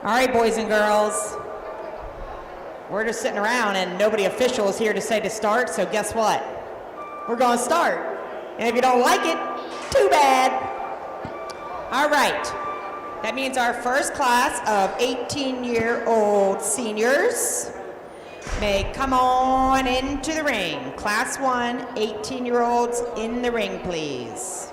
All right, boys and girls. We're just sitting around and nobody official is here to say to start, so guess what? We're gonna start. And if you don't like it, too bad. All right. That means our first class of 18-year-old seniors may come on into the ring. Class 1, 18-year-olds in the ring, please.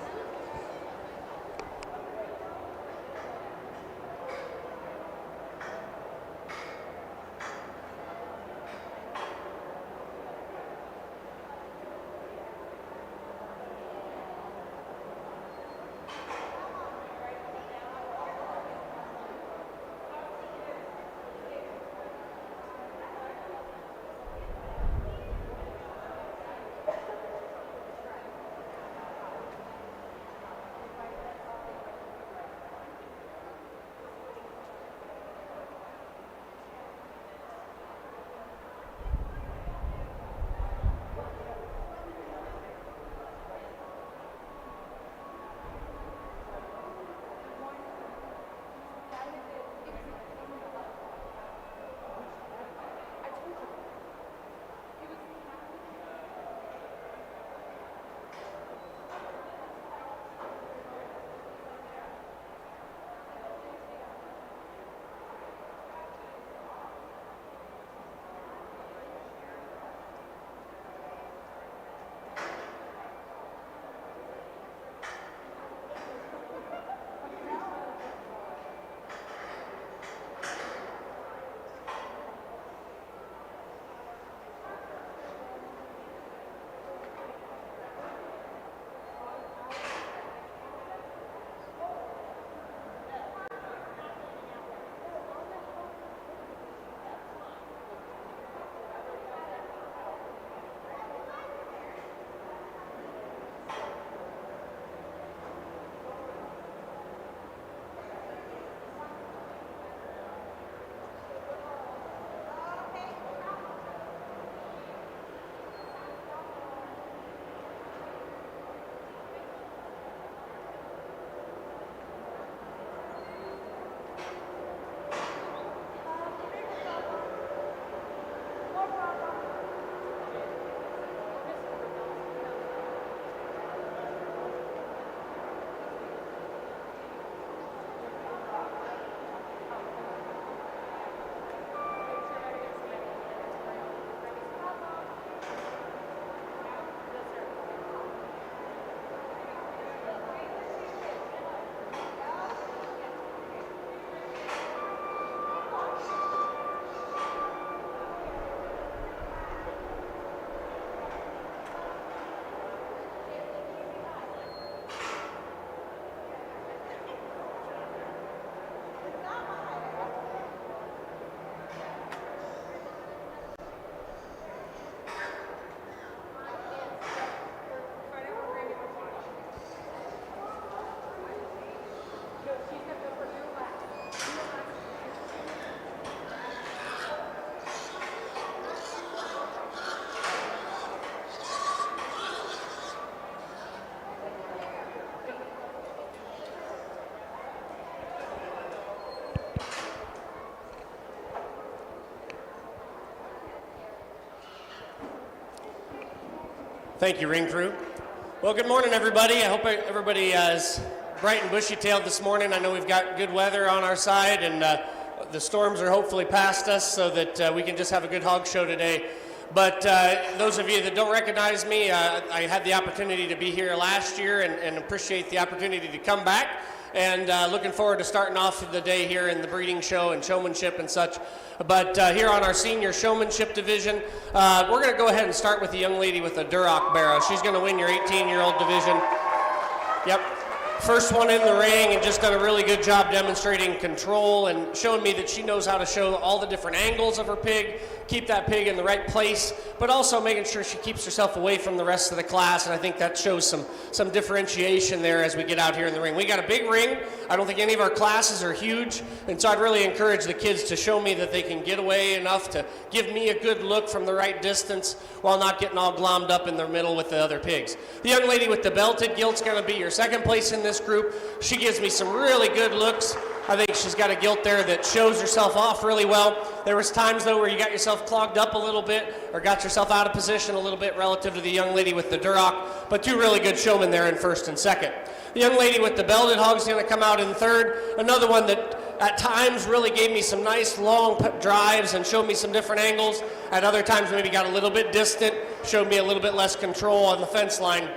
Thank you, ring crew. Well, good morning, everybody. I hope everybody is bright and bushy-tailed this morning. I know we've got good weather on our side, and the storms are hopefully past us so that we can just have a good hog show today. But those of you that don't recognize me, I had the opportunity to be here last year and appreciate the opportunity to come back. And looking forward to starting off the day here in the breeding show and showmanship and such. But here on our senior showmanship division, we're going to go ahead and start with the young lady with the Duroc barrow. She's going to win your 18-year-old division. Yep. First one in the ring, and just done a really good job demonstrating control and showing me that she knows how to show all the different angles of her pig, keep that pig in the right place, but also making sure she keeps herself away from the rest of the class. And I think that shows some differentiation there as we get out here in the ring. We got a big ring. I don't think any of our classes are huge, and so I'd really encourage the kids to show me that they can get away enough to give me a good look from the right distance while not getting all glommed up in the middle with the other pigs. The young lady with the belted gilt's going to be your second place in this group. She gives me some really good looks I think she's got a gilt there that shows herself off really well. There was times, though, where you got yourself clogged up a little bit or got yourself out of position a little bit relative to the young lady with the Duroc, but two really good showmen there in first and second. The young lady with the belted hog is going to come out in third. Another one that at times really gave me some nice long drives and showed me some different angles. At other times maybe got a little bit distant, showed me a little bit less control on the fence line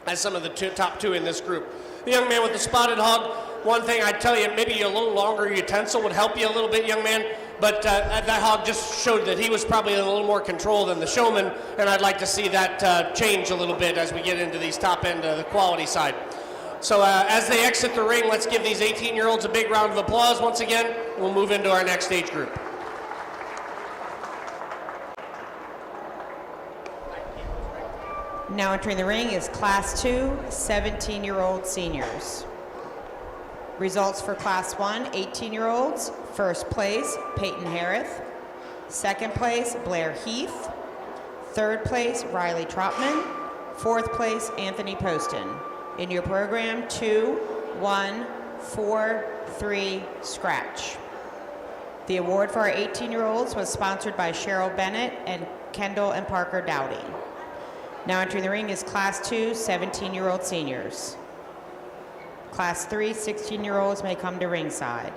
as some of the top two in this group. The young man with the spotted hog, one thing I'd tell you, maybe a little longer utensil would help you a little bit, young man, but that hog just showed that he was probably in a little more control than the showman, and I'd like to see that change a little bit as we get into these top end of the quality side. So as they exit the ring, let's give these 18-year-olds a big round of applause once again. We'll move into our next age group. Now entering the ring is Class 2, 17-year-old seniors. Results for Class 1, 18-year-olds. First place, Peyton Harris. Second place, Blair Heath. Third place, Riley Trotman. Fourth place, Anthony Poston. In your program, 2, 1, 4, 3, scratch. The award for our 18-year-olds was sponsored by Cheryl Bennett and Kendall and Parker Dowdy. Now entering the ring is Class 2, 17-year-old seniors. Class 3, 16-year-olds may come to ringside.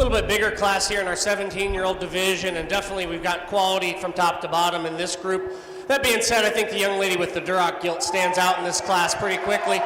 little bit bigger class here in our 17-year-old division, and definitely we've got quality from top to bottom in this group. That being said, I think the young lady with the Duroc gilt stands out in this class pretty quickly.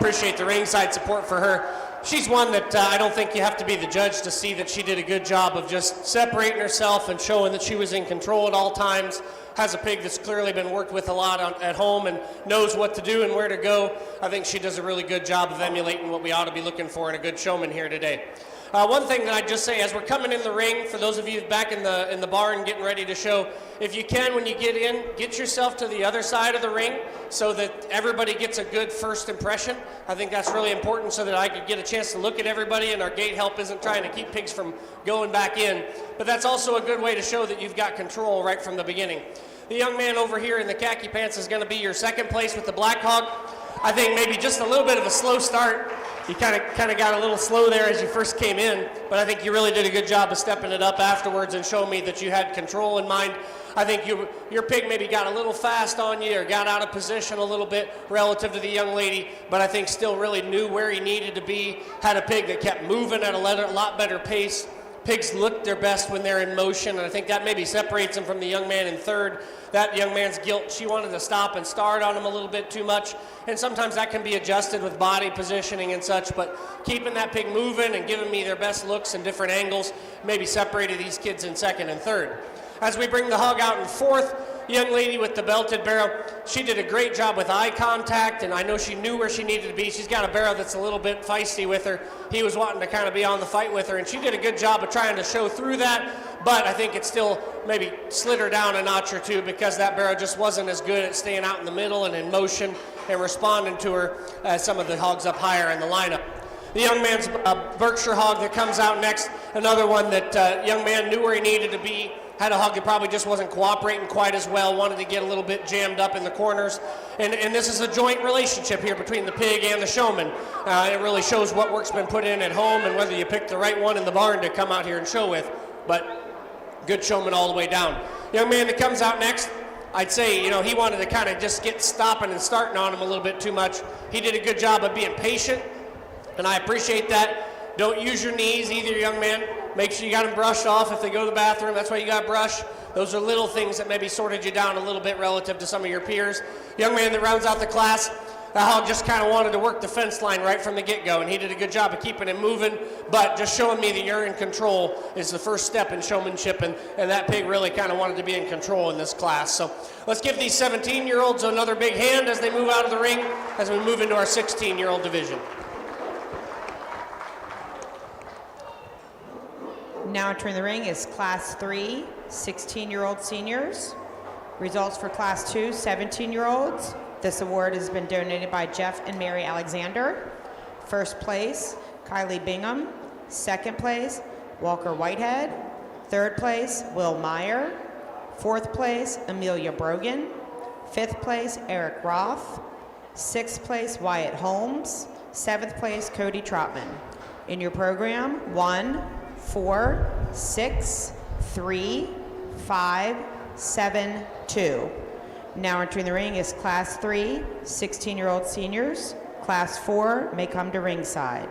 Appreciate the ringside support for her. She's one that I don't think you have to be the judge to see that she did a good job of just separating herself and showing that she was in control at all times. Has a pig that's clearly been worked with a lot at home and knows what to do and where to go. I think she does a really good job of emulating what we ought to be looking for in a good showman here today. One thing that I'd just say, as we're coming in the ring, for those of you back in the barn getting ready to show, if you can, when you get in, get yourself to the other side of the ring so that everybody gets a good first impression. I think that's really important so that I could get a chance to look at everybody and our gate help isn't trying to keep pigs from going back in. But that's also a good way to show that you've got control right from the beginning. The young man over here in the khaki pants is going to be your second place with the Black Hog. I think maybe just a little bit of a slow start. You kind of got a little slow there as you first came in, but I think you really did a good job of stepping it up afterwards and showing me that you had control in mind. I think your pig maybe got a little fast on you or got out of position a little bit relative to the young lady, but I think still really knew where he needed to be, had a pig that kept moving at a lot better pace. Pigs look their best when they're in motion, and I think that maybe separates him from the young man in third. That young man's gilt, she wanted to stop and start on him a little bit too much, and sometimes that can be adjusted with body positioning and such, but keeping that pig moving and giving me their best looks and different angles maybe separated these kids in second and third. As we bring the hog out in fourth, young lady with the belted barrel, she did a great job with eye contact, and I know she knew where she needed to be. She's got a barrel that's a little bit feisty with her. He was wanting to kind of be on the fight with her, and she did a good job of trying to show through that, but I think it still maybe slid her down a notch or two because that barrel just wasn't as good at staying out in the middle and in motion and responding to her as some of the hogs up higher in the lineup. The young man's Berkshire hog that comes out next, another one that young man knew where he needed to be. Had a hog that probably just wasn't cooperating quite as well, wanted to get a little bit jammed up in the corners. And this is a joint relationship here between the pig and the showman. It really shows what work's been put in at home and whether you pick the right one in the barn to come out here and show with. But good showman all the way down. Young man that comes out next, I'd say, he wanted to kind of just get stopping and starting on him a little bit too much. He did a good job of being patient, and I appreciate that. Don't use your knees either, young man. Make sure you got them brushed off if they go to the bathroom. That's why you got to brush. Those are little things that maybe sorted you down a little bit relative to some of your peers. Young man that rounds out the class, that hog just kind of wanted to work the fence line right from the get-go, and he did a good job of keeping him moving, but just showing me that you're in control is the first step in showmanship, and that pig really kind of wanted to be in control in this class. So let's give these 17-year-olds another big hand as they move out of the ring, as we move into our 16-year-old division. Now entering the ring is Class 3, 16-year-old seniors. Results for Class 2, 17-year-olds. This award has been donated by Jeff and Mary Alexander. First place, Kylie Bingham. Second place, Walker Whitehead. Third place, Will Meyer. Fourth place, Amelia Brogan. Fifth place, Eric Roth. Sixth place, Wyatt Holmes. Seventh place, Cody Trotman. In your program, 1, 4, 6, 3, 5, 7, 2. Now entering the ring is Class 3, 16-year-old seniors. Class 4 may come to ringside.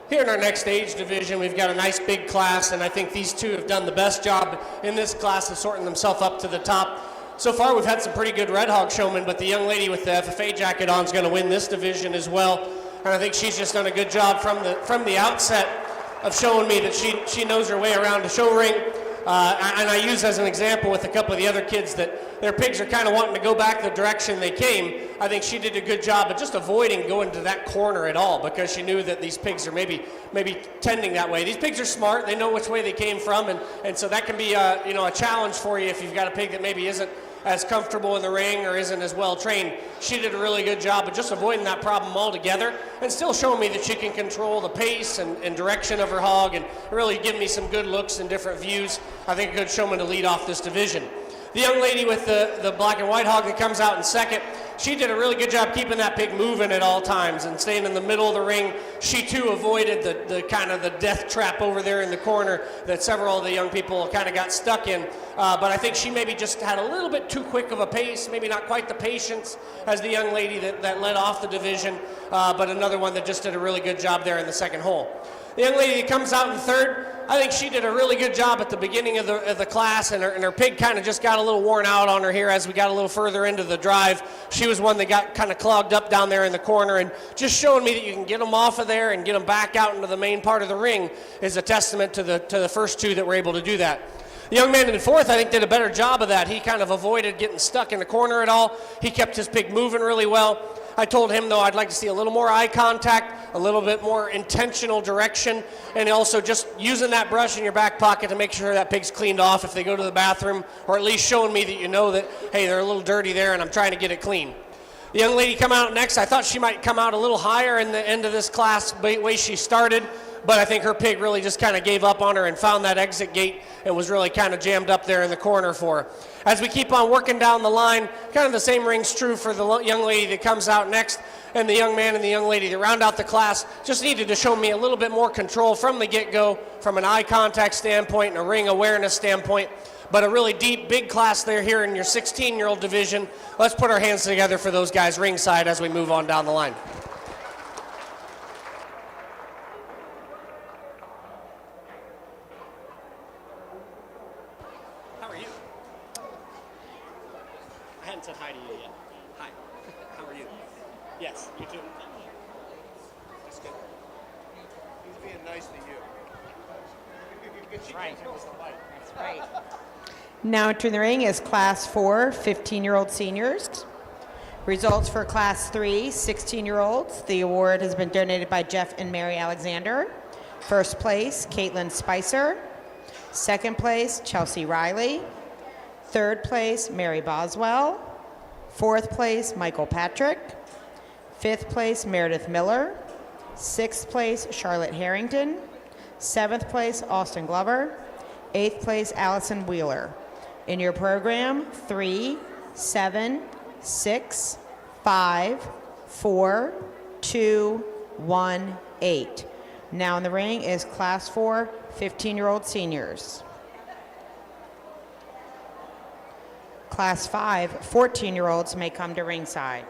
Here in our next age division, we've got a nice big class, and I think these two have done the best job in this class of sorting themselves up to the top. So far, we've had some pretty good Red Hog showmen, but the young lady with the FFA jacket on is going to win this division as well. And I think she's just done a good job from the outset of showing me that she knows her way around the show ring. And I use as an example with a couple of the other kids that their pigs are kind of wanting to go back the direction they came. I think she did a good job of just avoiding going to that corner at all, because she knew that these pigs are maybe tending that way. These pigs are smart; they know which way they came from, and so that can be a challenge for you if you've got a pig that maybe isn't as comfortable in the ring or isn't as well trained. She did a really good job of just avoiding that problem altogether, and still showing me that she can control the pace and direction of her hog, and really give me some good looks and different views. I think a good showman to lead off this division. The young lady with the black and white hog that comes out in second, she did a really good job keeping that pig moving at all times and staying in the middle of the ring. She too avoided the kind of the death trap over there in the corner that several of the young people kind of got stuck in. But I think she maybe just had a little bit too quick of a pace, maybe not quite the patience as the young lady that led off the division, but another one that just did a really good job there in the second hole. The young lady that comes out in third, I think she did a really good job at the beginning of the class, and her pig kind of just got a little worn out on her here as we got a little further into the drive. She was one that got kind of clogged up down there in the corner, and just showing me that you can get them off of there and get them back out into the main part of the ring is a testament to the first two that were able to do that. The young man in fourth, I think, did a better job of that. He kind of avoided getting stuck in the corner at all. He kept his pig moving really well. I told him, though, I'd like to see a little more eye contact, a little bit more intentional direction, and also just using that brush in your back pocket to make sure that pig's cleaned off if they go to the bathroom, or at least showing me that you know that, hey, they're a little dirty there and I'm trying to get it clean. The young lady come out next. I thought she might come out a little higher in the end of this class, the way she started, but I think her pig really just kind of gave up on her and found that exit gate and was really kind of jammed up there in the corner for her. As we keep on working down the line, kind of the same rings true for the young lady that comes out next, and the young man and the young lady that round out the class just needed to show me a little bit more control from the get-go, from an eye contact standpoint and a ring awareness standpoint. But a really deep, big class there here in your 16-year-old division. Let's put our hands together for those guys ringside as we move on down the line. How are you? I hadn't said hi to you yet. Hi. How are you? Yes, you too. That's good. He's being nice to you. That's right. That's right. Now entering the ring is Class 4, 15-year-old seniors. Results for Class 3, 16-year-olds. The award has been donated by Jeff and Mary Alexander. First place, Caitlin Spicer. Second place, Chelsea Riley. Third place, Mary Boswell. Fourth place, Michael Patrick. Fifth place, Meredith Miller. Sixth place, Charlotte Harrington. Seventh place, Austin Glover. Eighth place, Allison Wheeler. In your program, 3, 7, 6, 5, 4, 2, 1, 8. Now in the ring is Class 4, 15-year-old seniors. Class 5, 14-year-olds may come to ringside.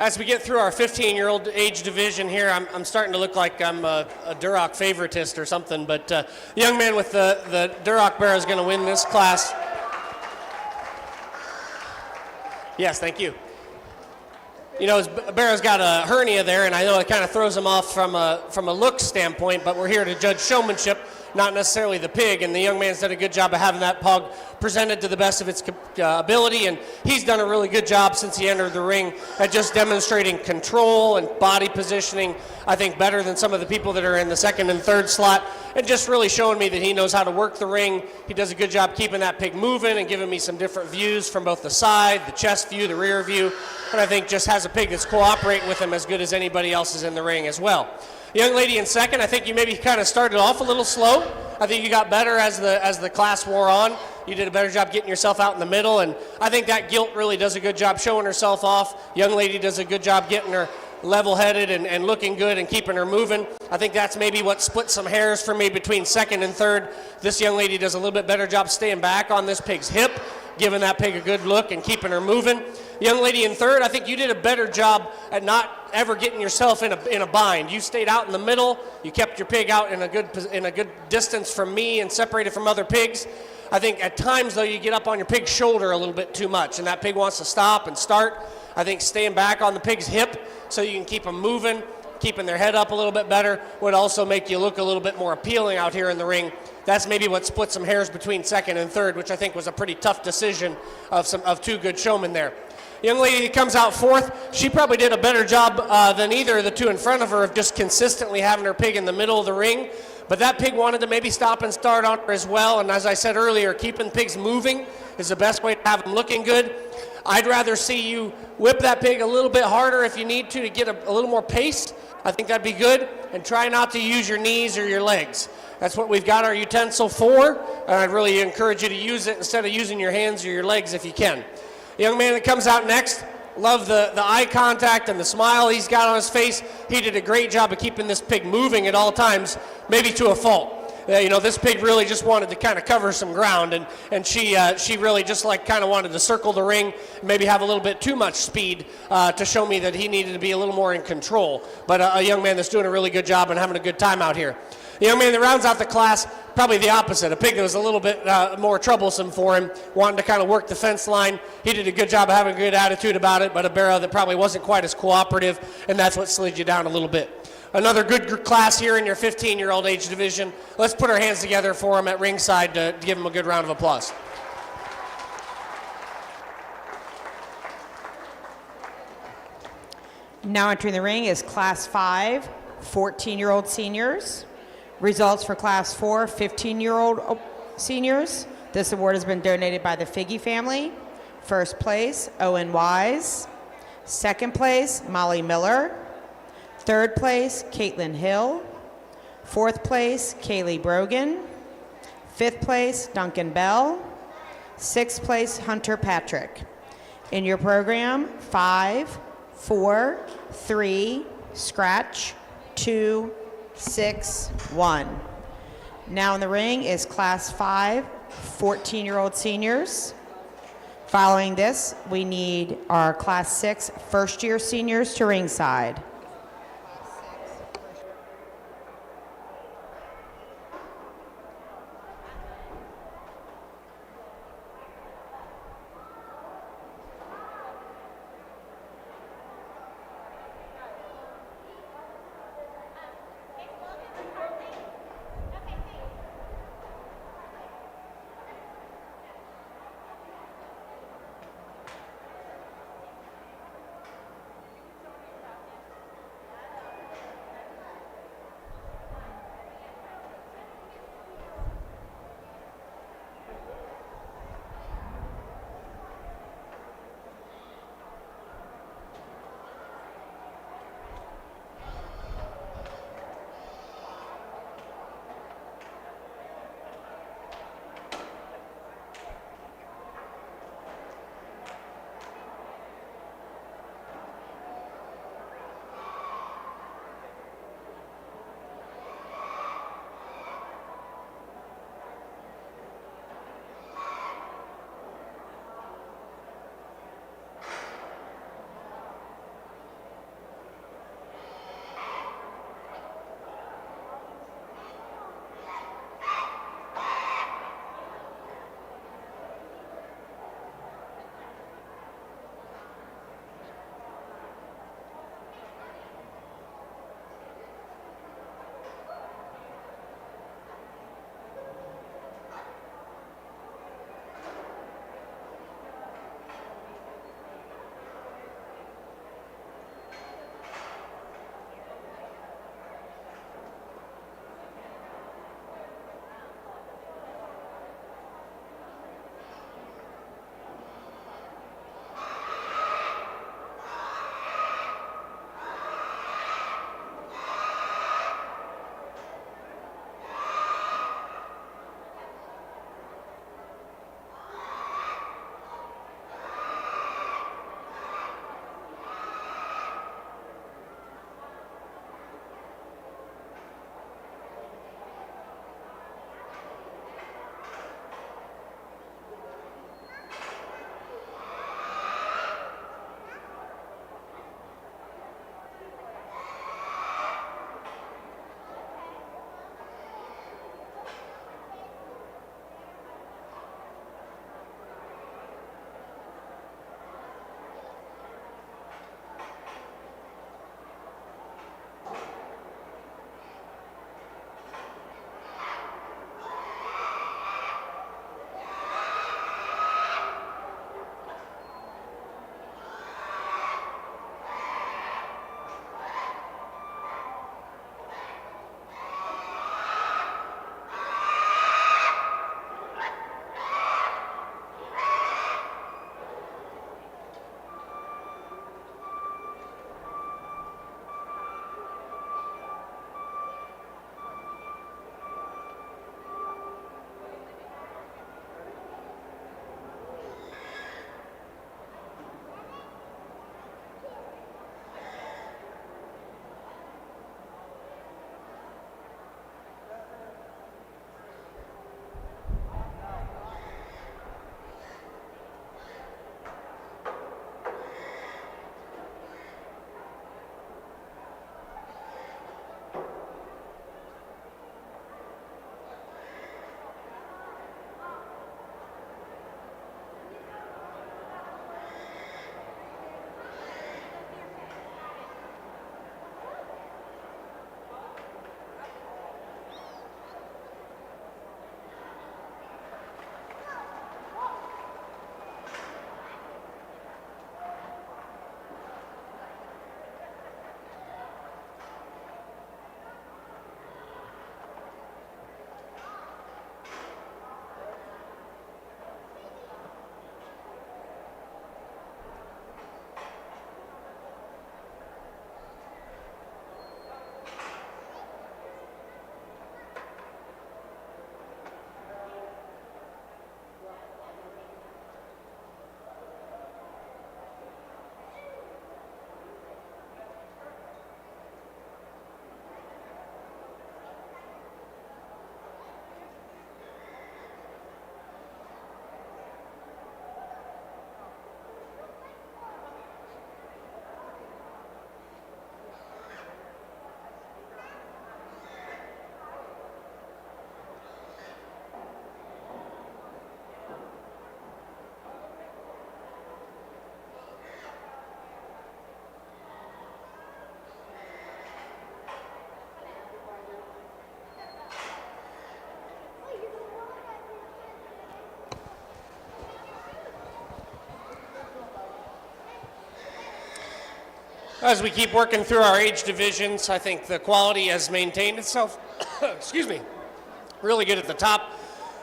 As we get through our 15-year-old age division here, I'm starting to look like I'm a Duroc favoritist or something, but the young man with the Duroc barrel is going to win this class. Yes, thank you. You know, Barrow's got a hernia there, and I know it kind of throws him off from a look standpoint, but we're here to judge showmanship, not necessarily the pig, and the young man's done a good job of having that pug presented to the best of its ability, and he's done a really good job since he entered the ring at just demonstrating control and body positioning, I think better than some of the people that are in the second and third slot, and just really showing me that he knows how to work the ring. He does a good job keeping that pig moving and giving me some different views from both the side, the chest view, the rear view, and I think just has a pig that's cooperating with him as good as anybody else is in the ring as well. Young lady in second, I think you maybe kind of started off a little slow. I think you got better as the class wore on. You did a better job getting yourself out in the middle, and I think that Gilt really does a good job showing herself off. Young lady does a good job getting her level-headed and looking good and keeping her moving. I think that's maybe what split some hairs for me between second and third. This young lady does a little bit better job staying back on this pig's hip, giving that pig a good look and keeping her moving. Young lady in third, I think you did a better job at not ever getting yourself in a bind. You stayed out in the middle. You kept your pig out in a good distance from me and separated from other pigs. I think at times, though, you get up on your pig's shoulder a little bit too much, and that pig wants to stop and start. I think staying back on the pig's hip so you can keep them moving, keeping their head up a little bit better, would also make you look a little bit more appealing out here in the ring. That's maybe what split some hairs between second and third, which I think was a pretty tough decision of two good showmen there. Young lady that comes out fourth, she probably did a better job than either of the two in front of her of just consistently having her pig in the middle of the ring. But that pig wanted to maybe stop and start on her as well. And as I said earlier, keeping pigs moving is the best way to have them looking good. I'd rather see you whip that pig a little bit harder if you need to get a little more pace. I think that'd be good. And try not to use your knees or your legs. That's what we've got our utensil for. And I'd really encourage you to use it instead of using your hands or your legs if you can. The young man that comes out next, love the eye contact and the smile he's got on his face. He did a great job of keeping this pig moving at all times, maybe to a fault. You know, this pig really just wanted to kind of cover some ground, and she really just like kind of wanted to circle the ring, maybe have a little bit too much speed to show me that he needed to be a little more in control. But a young man that's doing a really good job and having a good time out here. The young man that rounds out the class, probably the opposite. A pig that was a little bit more troublesome for him, wanting to kind of work the fence line. He did a good job of having a good attitude about it, but a barrow that probably wasn't quite as cooperative, and that's what slid you down a little bit. Another good class here in your 15-year-old age division. Let's put our hands together for him at ringside to give him a good round of applause. Now entering the ring is Class 5, 14-year-old seniors. Results for Class 4, 15-year-old seniors. This award has been donated by the Figge family. First place, Owen Wise. Second place, Molly Miller. Third place, Caitlin Hill. Fourth place, Kaylee Brogan. Fifth place, Duncan Bell. Sixth place, Hunter Patrick. In your program, 5, 4, 3, scratch, 2, 6, 1. Now in the ring is Class 5, 14-year-old seniors. Following this, we need our Class 6 first-year seniors to ringside. As we keep working through our age divisions, I think the quality has maintained itself. Excuse me. Really good at the top.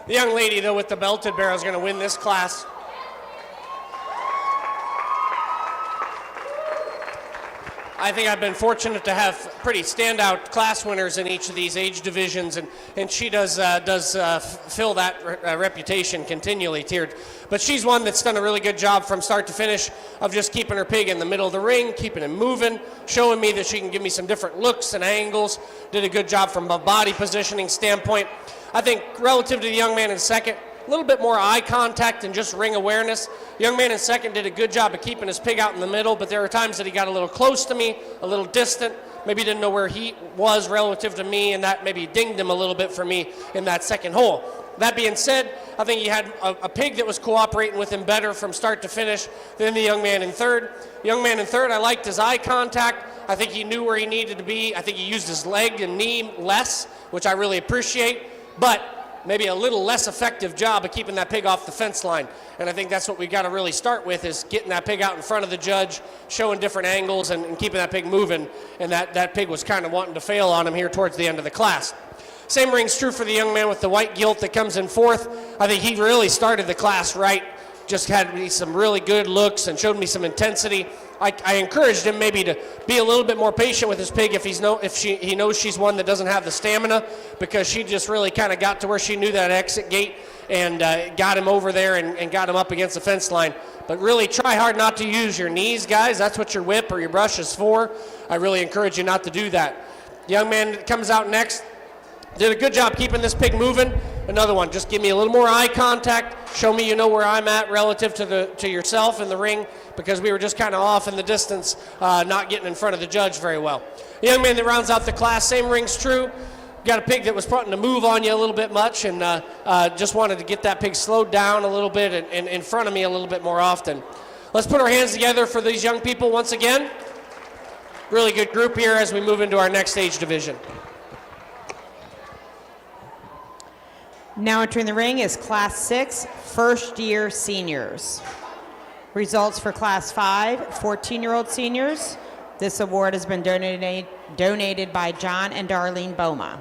The young lady, though, with the belted barrel is going to win this class. I think I've been fortunate to have pretty standout class winners in each of these age divisions, and she does fill that reputation continually, tiered. But she's one that's done a really good job from start to finish of just keeping her pig in the middle of the ring, keeping him moving, showing me that she can give me some different looks and angles. Did a good job from a body positioning standpoint. I think relative to the young man in second, a little bit more eye contact and just ring awareness. Young man in second did a good job of keeping his pig out in the middle, but there were times that he got a little close to me, a little distant, maybe didn't know where he was relative to me, and that maybe dinged him a little bit for me in that second hole. That being said, I think he had a pig that was cooperating with him better from start to finish than the young man in third. Young man in third, I liked his eye contact. I think he knew where he needed to be. I think he used his leg and knee less, which I really appreciate, but maybe a little less effective job of keeping that pig off the fence line. And I think that's what we got to really start with, is getting that pig out in front of the judge, showing different angles and keeping that pig moving. And that pig was kind of wanting to fail on him here towards the end of the class. Same rings true for the young man with the white gilt that comes in fourth. I think he really started the class right, just had me some really good looks and showed me some intensity. I encouraged him maybe to be a little bit more patient with his pig if he knows she's one that doesn't have the stamina, because she just really kind of got to where she knew that exit gate and got him over there and got him up against the fence line. But really try hard not to use your knees, guys. That's what your whip or your brush is for. I really encourage you not to do that. The young man that comes out next did a good job keeping this pig moving. Another one, just give me a little more eye contact. Show me you know where I'm at relative to yourself in the ring, because we were just kind of off in the distance, not getting in front of the judge very well. The young man that rounds out the class, same rings true. Got a pig that was starting to move on you a little bit much, and just wanted to get that pig slowed down a little bit and in front of me a little bit more often. Let's put our hands together for these young people once again. Really good group here as we move into our next age division. Now entering the ring is Class 6, first-year seniors. Results for Class 5, 14-year-old seniors. This award has been donated by John and Darlene Boma.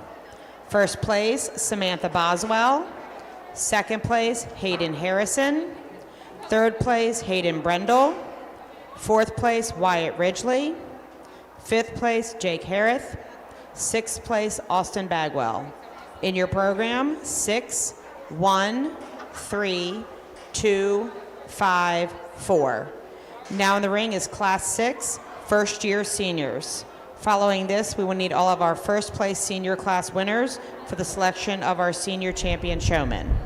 First place, Samantha Boswell. Second place, Hayden Harrison. Third place, Hayden Brendel. Fourth place, Wyatt Ridgely. Fifth place, Jake Harris. Sixth place, Austin Bagwell. In your program, 6, 1, 3, 2, 5, 4. Now in the ring is Class 6, first-year seniors. Following this, we will need all of our first-place senior class winners for the selection of our senior champion showman.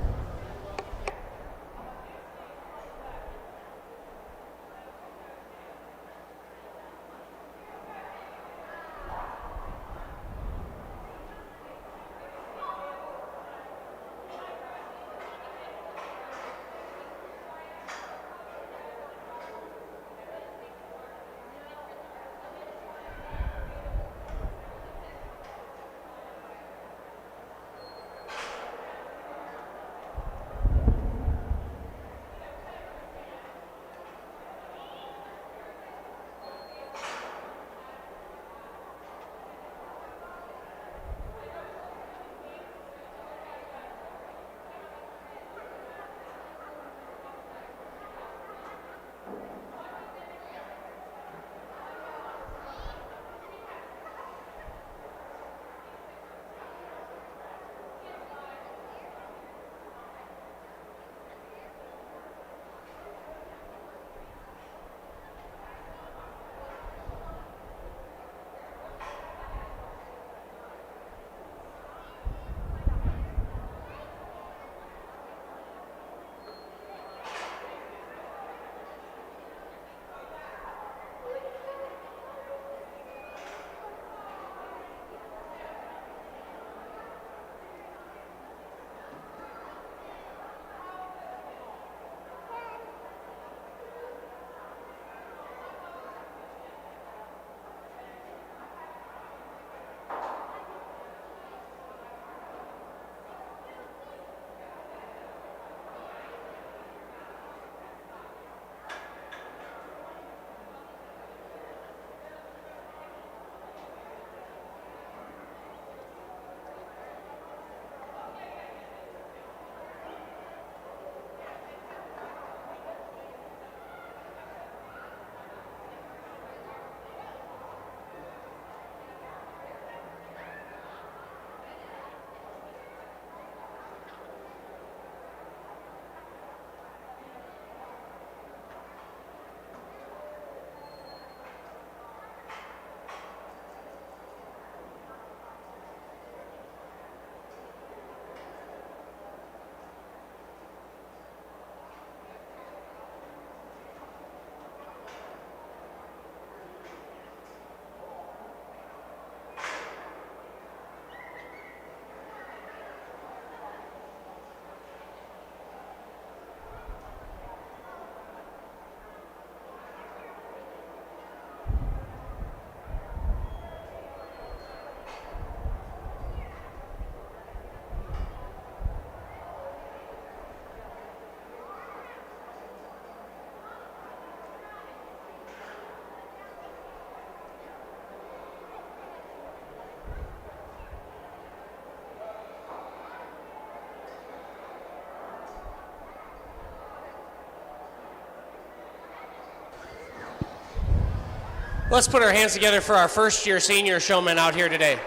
Let's put our hands together for our first-year senior showman out here today.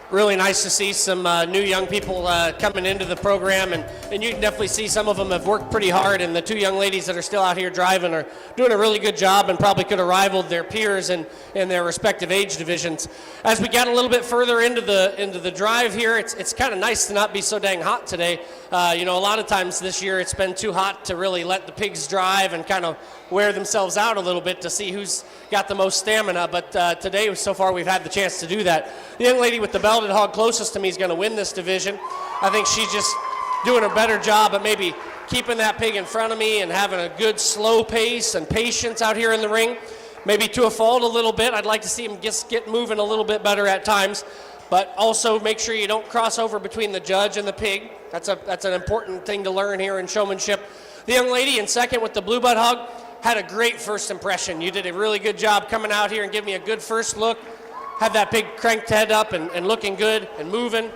Really nice to see some new young people coming into the program, and you can definitely see some of them have worked pretty hard, and the two young ladies that are still out here driving are doing a really good job and probably could have rivaled their peers in their respective age divisions. As we got a little bit further into the drive here, it's kind of nice to not be so dang hot today. A lot of times this year it's been too hot to really let the pigs drive and kind of wear themselves out a little bit to see who's got the most stamina, but today so far we've had the chance to do that. The young lady with the belted hog closest to me is going to win this division. I think she's just doing a better job at maybe keeping that pig in front of me and having a good slow pace and patience out here in the ring. Maybe to a fault a little bit. I'd like to see him just get moving a little bit better at times, but also make sure you don't cross over between the judge and the pig. That's an important thing to learn here in showmanship. The young lady in second with the blue butt hog had a great first impression. You did a really good job coming out here and giving me a good first look. Had that pig cranked head up and looking good and moving.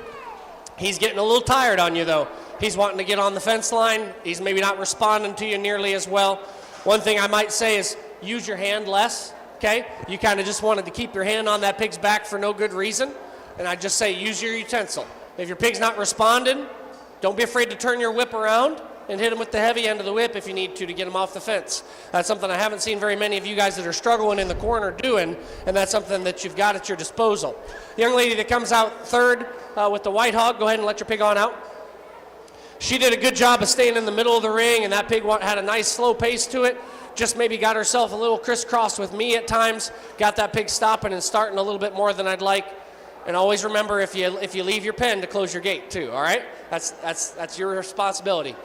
He's getting a little tired on you though. He's wanting to get on the fence line. He's maybe not responding to you nearly as well. One thing I might say is use your hand less, okay? You kind of just wanted to keep your hand on that pig's back for no good reason. And I just say use your utensil. If your pig's not responding, don't be afraid to turn your whip around and hit him with the heavy end of the whip if you need to get him off the fence. That's something I haven't seen very many of you guys that are struggling in the corner doing, and that's something that you've got at your disposal. The young lady that comes out third with the white hog, go ahead and let your pig on out. She did a good job of staying in the middle of the ring, and that pig had a nice slow pace to it. Just maybe got herself a little crisscrossed with me at times, got that pig stopping and starting a little bit more than I'd like. And always remember, if you leave your pen, to close your gate too, all right? That's your responsibility.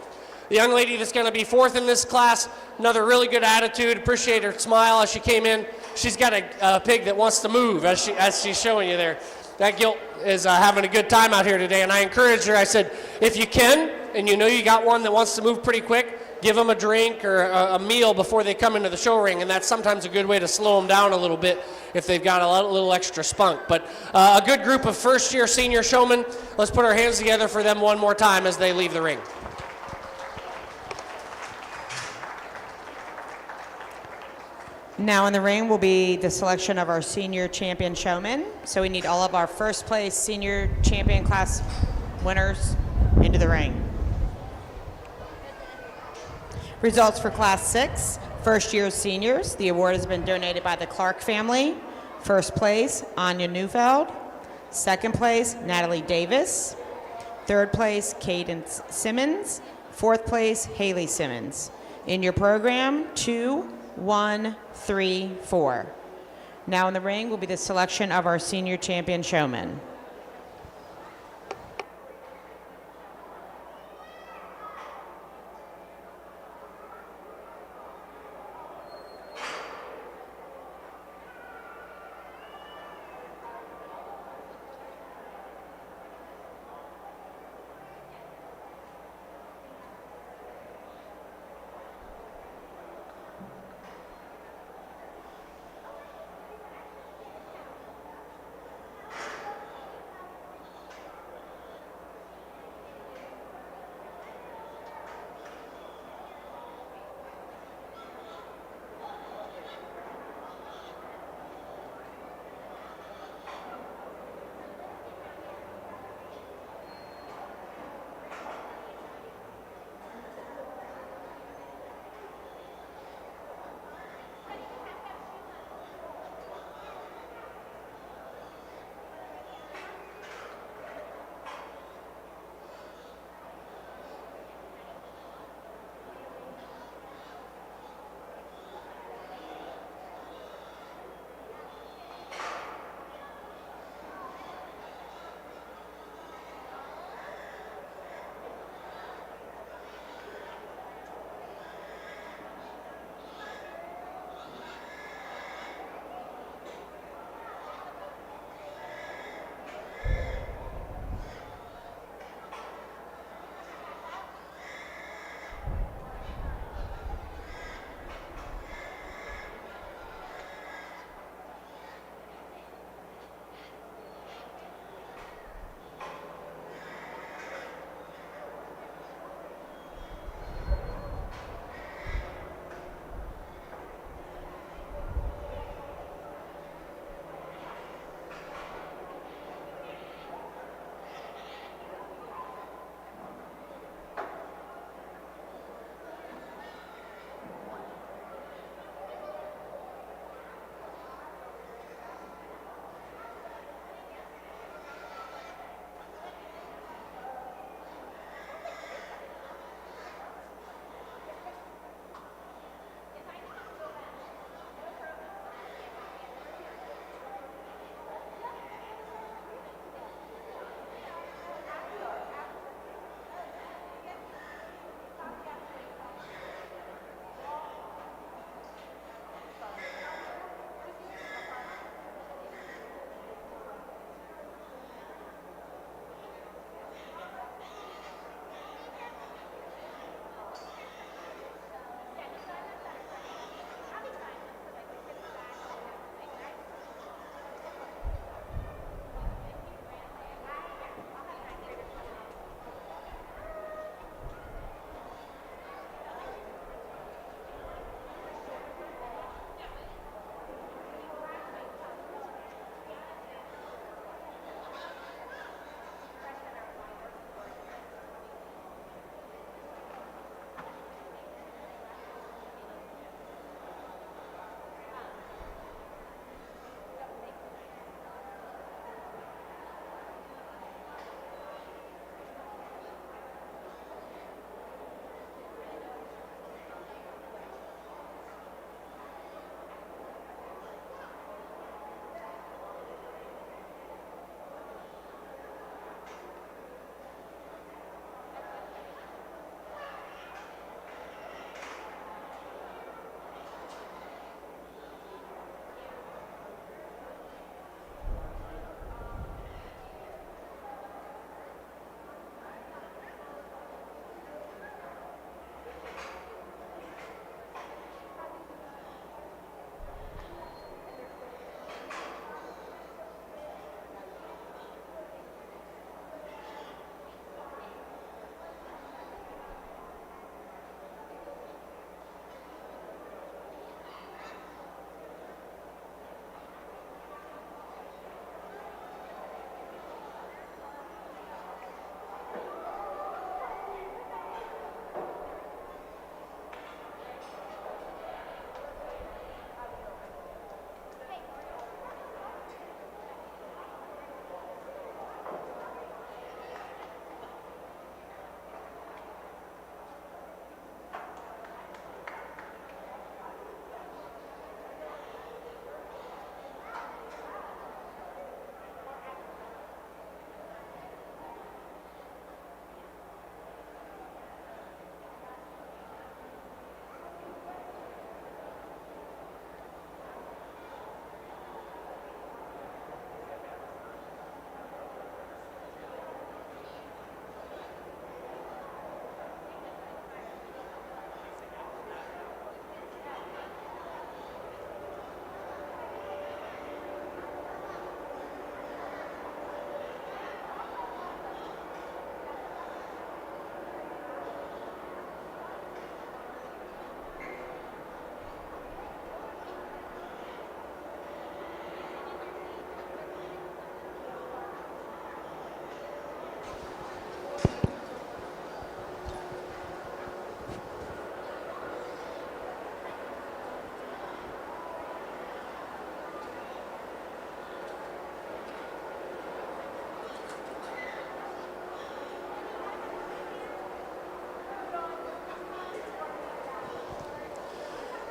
The young lady that's going to be fourth in this class, another really good attitude. Appreciate her smile as she came in. She's got a pig that wants to move, as she's showing you there. That gilt is having a good time out here today, and I encouraged her. I said, if you can, and you know you got one that wants to move pretty quick, give them a drink or a meal before they come into the show ring, and that's sometimes a good way to slow them down a little bit if they've got a little extra spunk. But a good group of first-year senior showmen. Let's put our hands together for them one more time as they leave the ring. Now in the ring will be the selection of our senior champion showmen. So we need all of our first place senior champion class winners into the ring. Results for class 6, first year seniors. The award has been donated by the Clark family. First place, Anya Neufeld. Second place, Natalie Davis. Third place, Cadence Simmons. Fourth place, Haley Simmons. In your program, 2, 1, 3, 4. Now in the ring will be the selection of our senior champion showmen.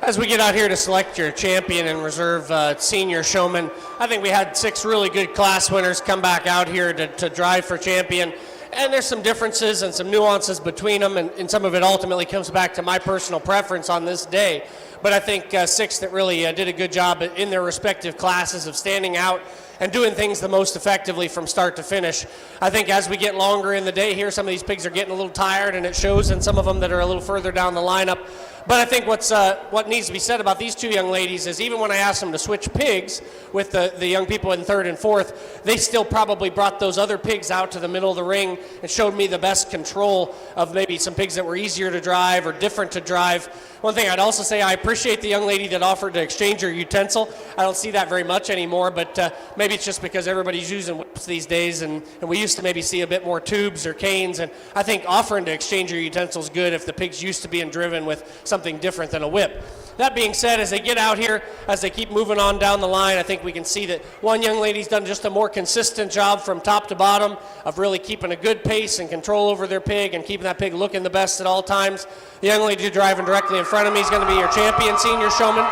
As we get out here to select your champion and reserve senior showman, I think we had 6 really good class winners come back out here to drive for champion. And there's some differences and some nuances between them, and some of it ultimately comes back to my personal preference on this day. But I think 6 that really did a good job in their respective classes of standing out and doing things the most effectively from start to finish. I think as we get longer in the day here, some of these pigs are getting a little tired, and it shows in some of them that are a little further down the lineup. But I think what needs to be said about these 2 young ladies is even when I asked them to switch pigs with the young people in 3rd and 4th, they still probably brought those other pigs out to the middle of the ring and showed me the best control of maybe some pigs that were easier to drive or different to drive. One thing I'd also say, I appreciate the young lady that offered to exchange her utensil. I don't see that very much anymore, but maybe it's just because everybody's using whips these days, and we used to maybe see a bit more tubes or canes, and I think offering to exchange your utensils is good if the pigs used to being driven with something different than a whip. That being said, as they get out here, as they keep moving on down the line, I think we can see that one young lady's done just a more consistent job from top to bottom of really keeping a good pace and control over their pig and keeping that pig looking the best at all times. The young lady driving directly in front of me is going to be your champion senior showman.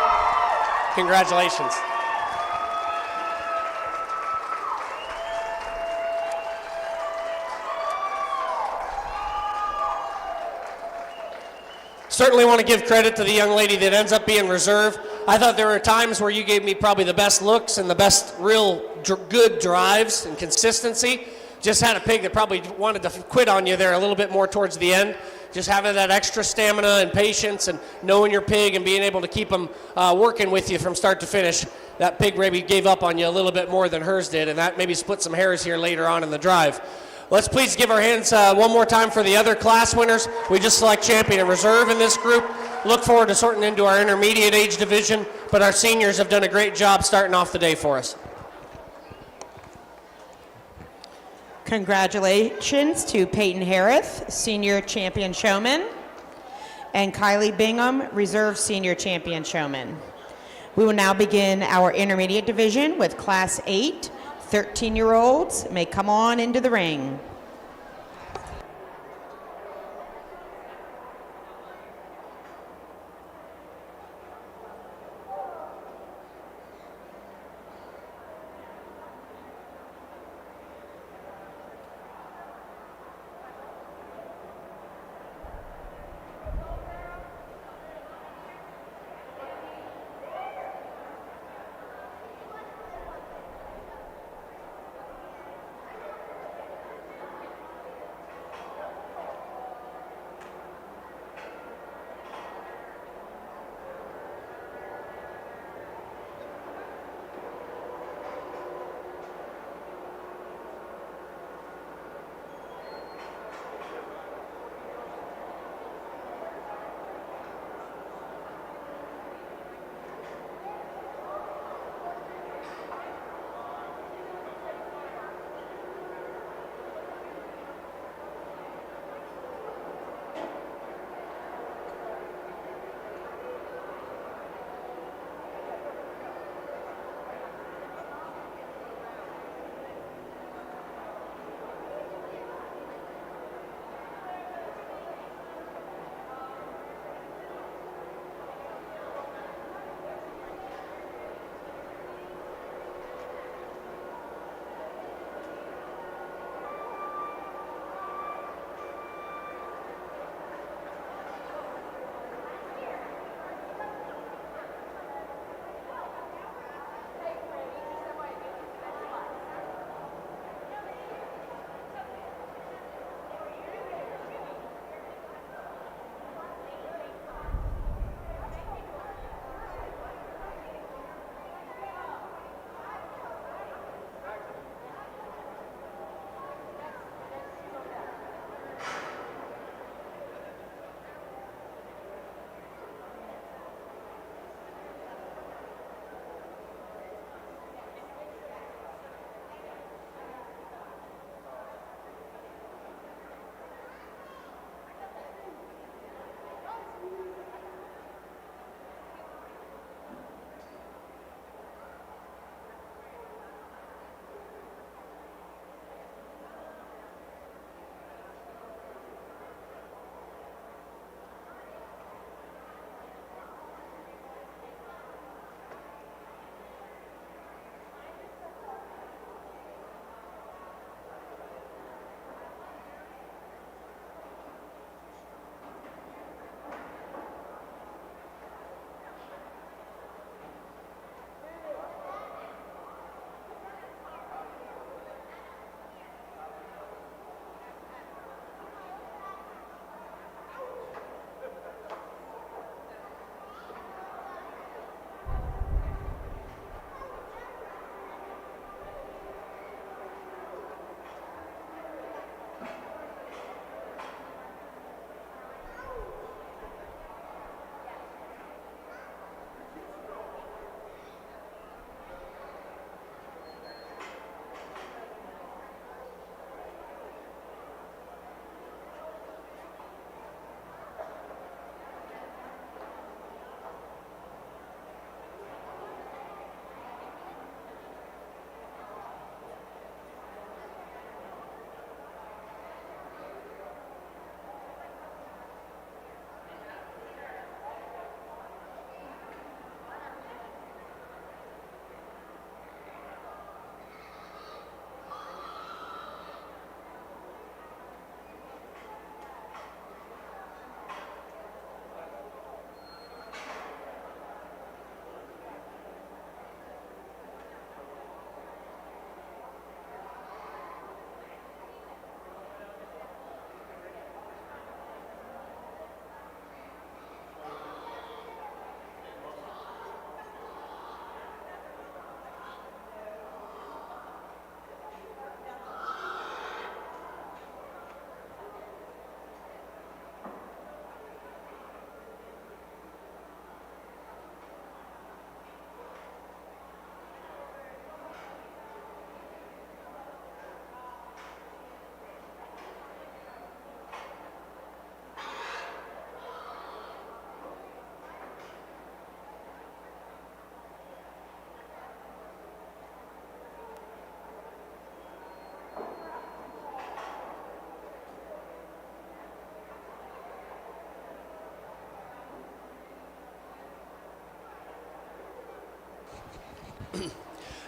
Congratulations. Certainly want to give credit to the young lady that ends up being reserve. I thought there were times where you gave me probably the best looks and the best real good drives and consistency. Just had a pig that probably wanted to quit on you there a little bit more towards the end. Just having that extra stamina and patience and knowing your pig and being able to keep them working with you from start to finish. That pig maybe gave up on you a little bit more than hers did, and that maybe split some hairs here later on in the drive. Let's please give our hands one more time for the other class winners. We just select champion and reserve in this group. Look forward to sorting into our intermediate age division, but our seniors have done a great job starting off the day for us. Congratulations to Peyton Harris, Senior Champion Showman, and Kylie Bingham, Reserve Senior Champion Showman. We will now begin our intermediate division with Class 8. 13-year-olds may come on into the ring.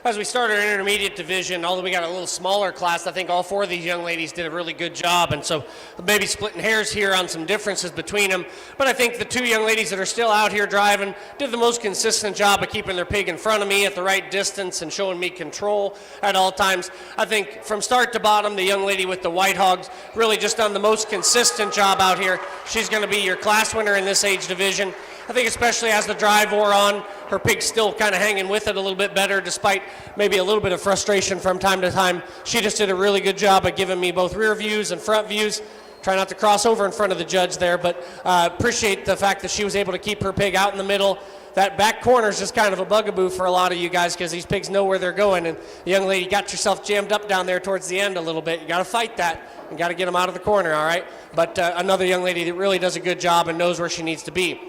as we start our intermediate division, although we got a little smaller class, I think all 4 of these young ladies did a really good job, and so maybe splitting hairs here on some differences between them. But I think the 2 young ladies that are still out here driving did the most consistent job of keeping their pig in front of me at the right distance and showing me control at all times. I think from start to bottom, the young lady with the white hogs really just done the most consistent job out here. She's going to be your class winner in this age division. I think especially as the drive wore on, her pig's still kind of hanging with it a little bit better, despite maybe a little bit of frustration from time to time. She just did a really good job of giving me both rear views and front views. Try not to cross over in front of the judge there, but appreciate the fact that she was able to keep her pig out in the middle. That back corner is just kind of a bugaboo for a lot of you guys because these pigs know where they're going, and the young lady got yourself jammed up down there towards the end a little bit. You got to fight that. You got to get them out of the corner, all right? But another young lady that really does a good job and knows where she needs to be.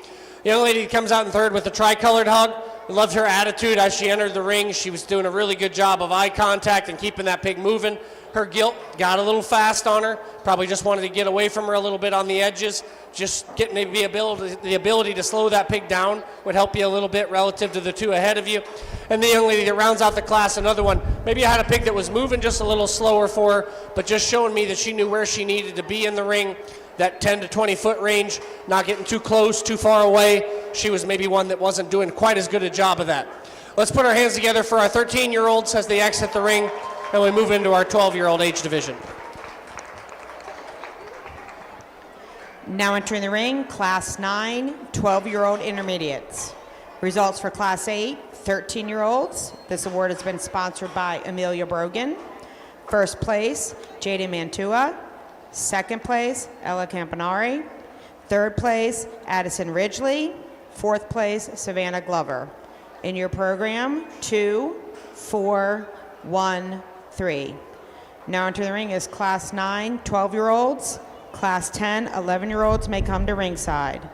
The young lady comes out in third with the tricolored hog. Loved her attitude as she entered the ring. She was doing a really good job of eye contact and keeping that pig moving. Her gilt got a little fast on her. Probably just wanted to get away from her a little bit on the edges. Just getting the ability to slow that pig down would help you a little bit relative to the 2 ahead of you. And the young lady that rounds out the class, another one. Maybe I had a pig that was moving just a little slower for her, but just showing me that she knew where she needed to be in the ring. That 10 to 20 foot range, not getting too close, too far away. She was maybe one that wasn't doing quite as good a job of that. Let's put our hands together for our 13-year-olds as they exit the ring, and we move into our 12-year-old age division. Now entering the ring, Class 9, 12-year-old intermediates. Results for Class 8, 13-year-olds. This award has been sponsored by Amelia Brogan. First place, Jaden Mantua. Second place, Ella Campanari. Third place, Addison Ridgely. Fourth place, Savannah Glover. In your program, 2, 4, 1, 3. Now into the ring is Class 9, 12-year-olds. Class 10, 11-year-olds may come to ringside.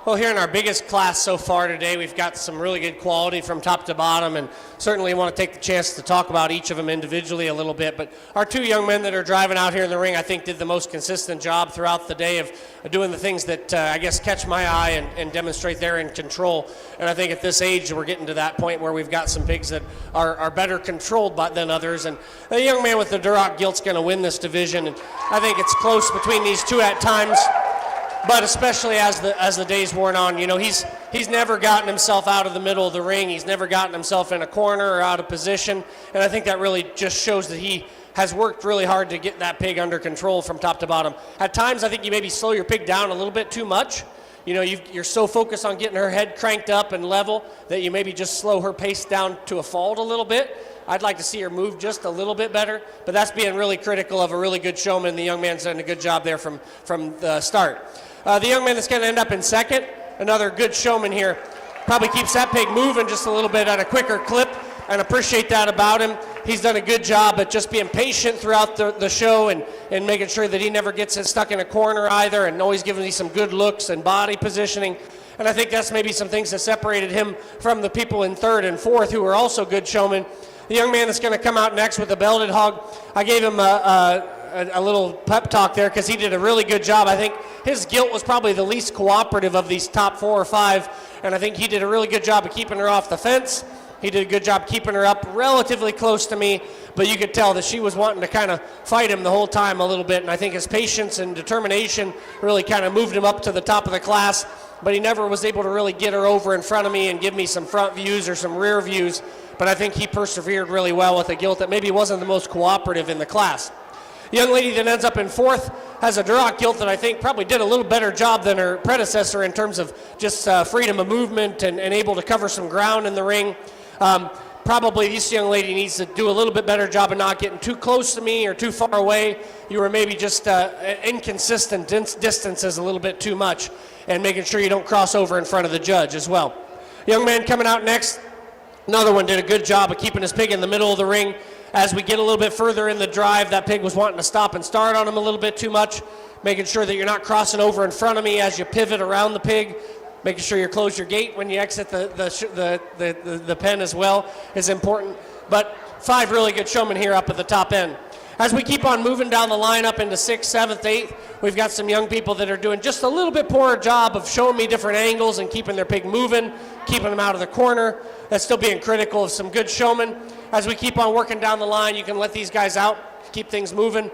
Well, here in our biggest class so far today, we've got some really good quality from top to bottom, and certainly want to take the chance to talk about each of them individually a little bit. But our two young men that are driving out here in the ring, I think, did the most consistent job throughout the day of doing the things that I guess catch my eye and demonstrate they're in control. And I think at this age, we're getting to that point where we've got some pigs that are better controlled than others. And the young man with the Duroc gilt's going to win this division, and I think it's close between these two at times. But especially as the days worn on, you know, he's never gotten himself out of the middle of the ring. He's never gotten himself in a corner or out of position. And I think that really just shows that he has worked really hard to get that pig under control from top to bottom. At times, I think you maybe slow your pig down a little bit too much. You know, you're so focused on getting her head cranked up and level that you maybe just slow her pace down to a fault a little bit. I'd like to see her move just a little bit better, but that's being really critical of a really good showman. The young man's done a good job there from the start. The young man that's going to end up in second, another good showman here, probably keeps that pig moving just a little bit at a quicker clip, and appreciate that about him. He's done a good job at just being patient throughout the show and making sure that he never gets stuck in a corner either, and always giving me some good looks and body positioning. And I think that's maybe some things that separated him from the people in third and fourth who are also good showmen. The young man that's going to come out next with the belted hog, I gave him a little pep talk there because he did a really good job. I think his gilt was probably the least cooperative of these top 4 or 5, and I think he did a really good job of keeping her off the fence. He did a good job keeping her up relatively close to me, but you could tell that she was wanting to kind of fight him the whole time a little bit, and I think his patience and determination really kind of moved him up to the top of the class, but he never was able to really get her over in front of me and give me some front views or some rear views, but I think he persevered really well with a gilt that maybe wasn't the most cooperative in the class. The young lady that ends up in fourth has a Duroc gilt that I think probably did a little better job than her predecessor in terms of just freedom of movement and able to cover some ground in the ring. Probably this young lady needs to do a little bit better job of not getting too close to me or too far away. You were maybe just inconsistent distances a little bit too much, and making sure you don't cross over in front of the judge as well. Young man coming out next, another one did a good job of keeping his pig in the middle of the ring. As we get a little bit further in the drive, that pig was wanting to stop and start on him a little bit too much, making sure that you're not crossing over in front of me as you pivot around the pig, making sure you close your gate when you exit the pen as well is important. But 5 really good showmen here up at the top end. As we keep on moving down the line up into 6th, 7th, 8th, we've got some young people that are doing just a little bit poorer job of showing me different angles and keeping their pig moving, keeping them out of the corner. That's still being critical of some good showmen. As we keep on working down the line, you can let these guys out, keep things moving.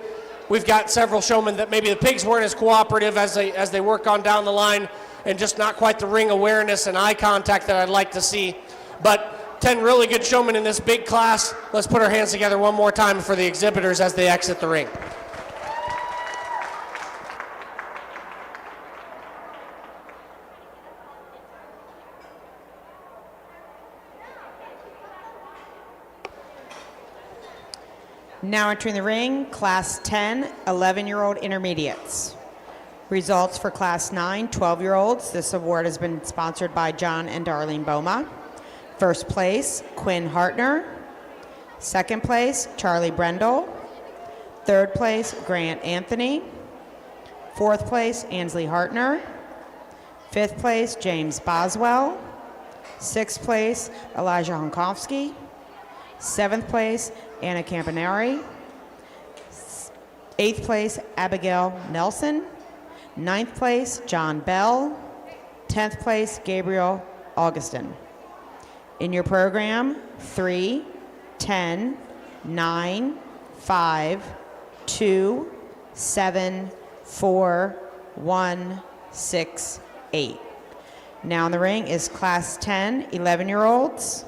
We've got several showmen that maybe the pigs weren't as cooperative as they work on down the line, and just not quite the ring awareness and eye contact that I'd like to see. But 10 really good showmen in this big class. Let's put our hands together one more time for the exhibitors as they exit the ring. Now entering the ring, Class 10, 11-year-old intermediates. Results for Class 9, 12-year-olds. This award has been sponsored by John and Darlene Boma. First place, Quinn Hartner. Second place, Charlie Brendel. Third place, Grant Anthony. Fourth place, Ansley Hartner. Fifth place, James Boswell. Sixth place, Elijah Honkovsky. Seventh place, Anna Campanari. Eighth place, Abigail Nelson. Ninth place, John Bell. 10th place, Gabriel Augustin. In your program, 3, 10, 9, 5, 2, 7, 4, 1, 6, 8. Now in the ring is Class 10, 11-year-olds.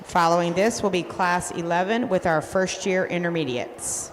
Following this will be Class 11 with our first-year intermediates.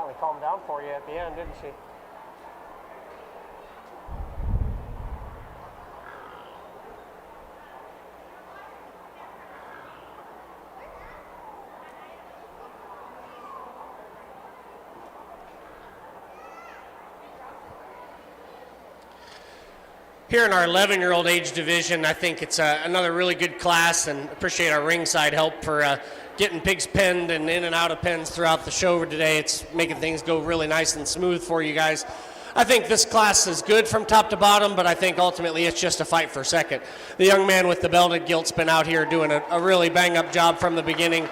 Finally calmed down for you at the end, didn't she? Here in our 11-year-old age division, I think it's another really good class, and appreciate our ringside help for getting pigs penned and in and out of pens throughout the show today. It's making things go really nice and smooth for you guys. I think this class is good from top to bottom, but I think ultimately it's just a fight for second. The young man with the belted gilt's been out here doing a really bang-up job from the beginning.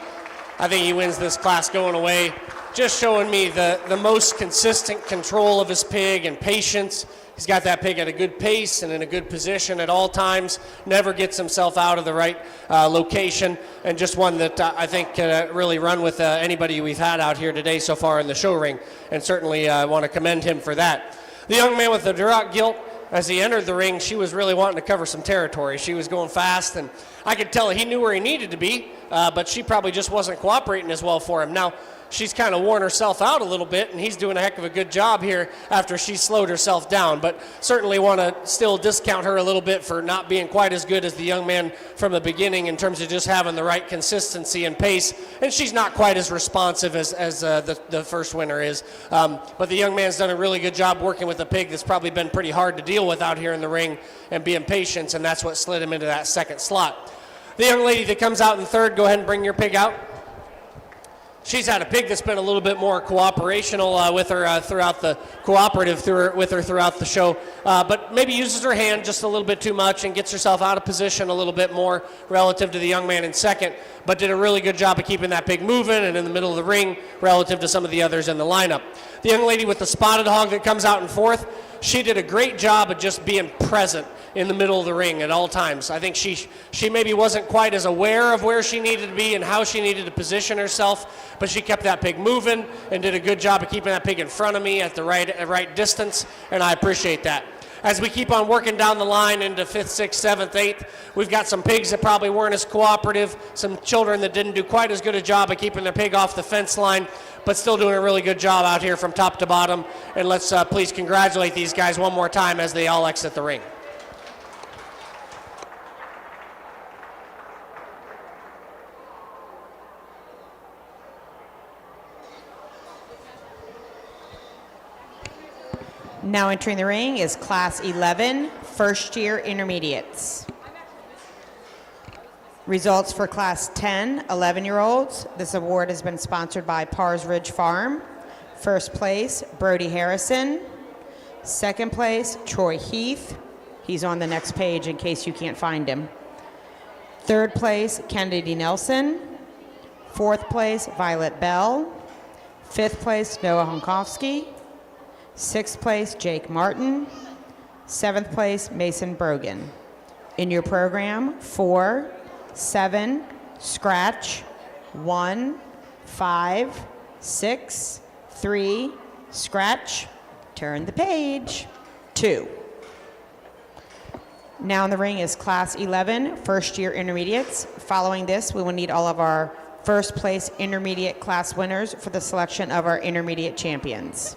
I think he wins this class going away, just showing me the most consistent control of his pig and patience. He's got that pig at a good pace and in a good position at all times, never gets himself out of the right location, and just one that I think can really run with anybody we've had out here today so far in the show ring, and certainly want to commend him for that. The young man with the Duroc gilt, as he entered the ring, she was really wanting to cover some territory. She was going fast, and I could tell he knew where he needed to be, but she probably just wasn't cooperating as well for him. Now, she's kind of worn herself out a little bit, and he's doing a heck of a good job here after she slowed herself down, but certainly want to still discount her a little bit for not being quite as good as the young man from the beginning in terms of just having the right consistency and pace, and she's not quite as responsive as the first winner is. But the young man's done a really good job working with a pig that's probably been pretty hard to deal with out here in the ring and being patient, and that's what slid him into that second slot. The young lady that comes out in third, go ahead and bring your pig out. She's had a pig that's been a little bit more cooperational with her throughout the throughout the show, but maybe uses her hand just a little bit too much and gets herself out of position a little bit more relative to the young man in second, but did a really good job of keeping that pig moving and in the middle of the ring relative to some of the others in the lineup. The young lady with the spotted hog that comes out in fourth, she did a great job of just being present in the middle of the ring at all times. I think she maybe wasn't quite as aware of where she needed to be and how she needed to position herself, but she kept that pig moving and did a good job of keeping that pig in front of me at the right distance, and I appreciate that. As we keep on working down the line into 5th, 6th, 7th, 8th, we've got some pigs that probably weren't as cooperative, some children that didn't do quite as good a job of keeping their pig off the fence line, but still doing a really good job out here from top to bottom. And let's please congratulate these guys one more time as they all exit the ring. Now entering the ring is Class 11, first-year intermediates. Results for Class 10, 11-year-olds. This award has been sponsored by Pars Ridge Farm. First place, Brody Harrison. Second place, Troy Heath. He's on the next page in case you can't find him. Third place, Kennedy Nelson. Fourth place, Violet Bell. Fifth place, Noah Honkovsky. Sixth place, Jake Martin. Seventh place, Mason Brogan. In your program, 4, 7, scratch, 1, 5, 6, 3, scratch, turn the page, 2. Now in the ring is Class 11, first-year intermediates. Following this, we will need all of our first-place intermediate class winners for the selection of our intermediate champions.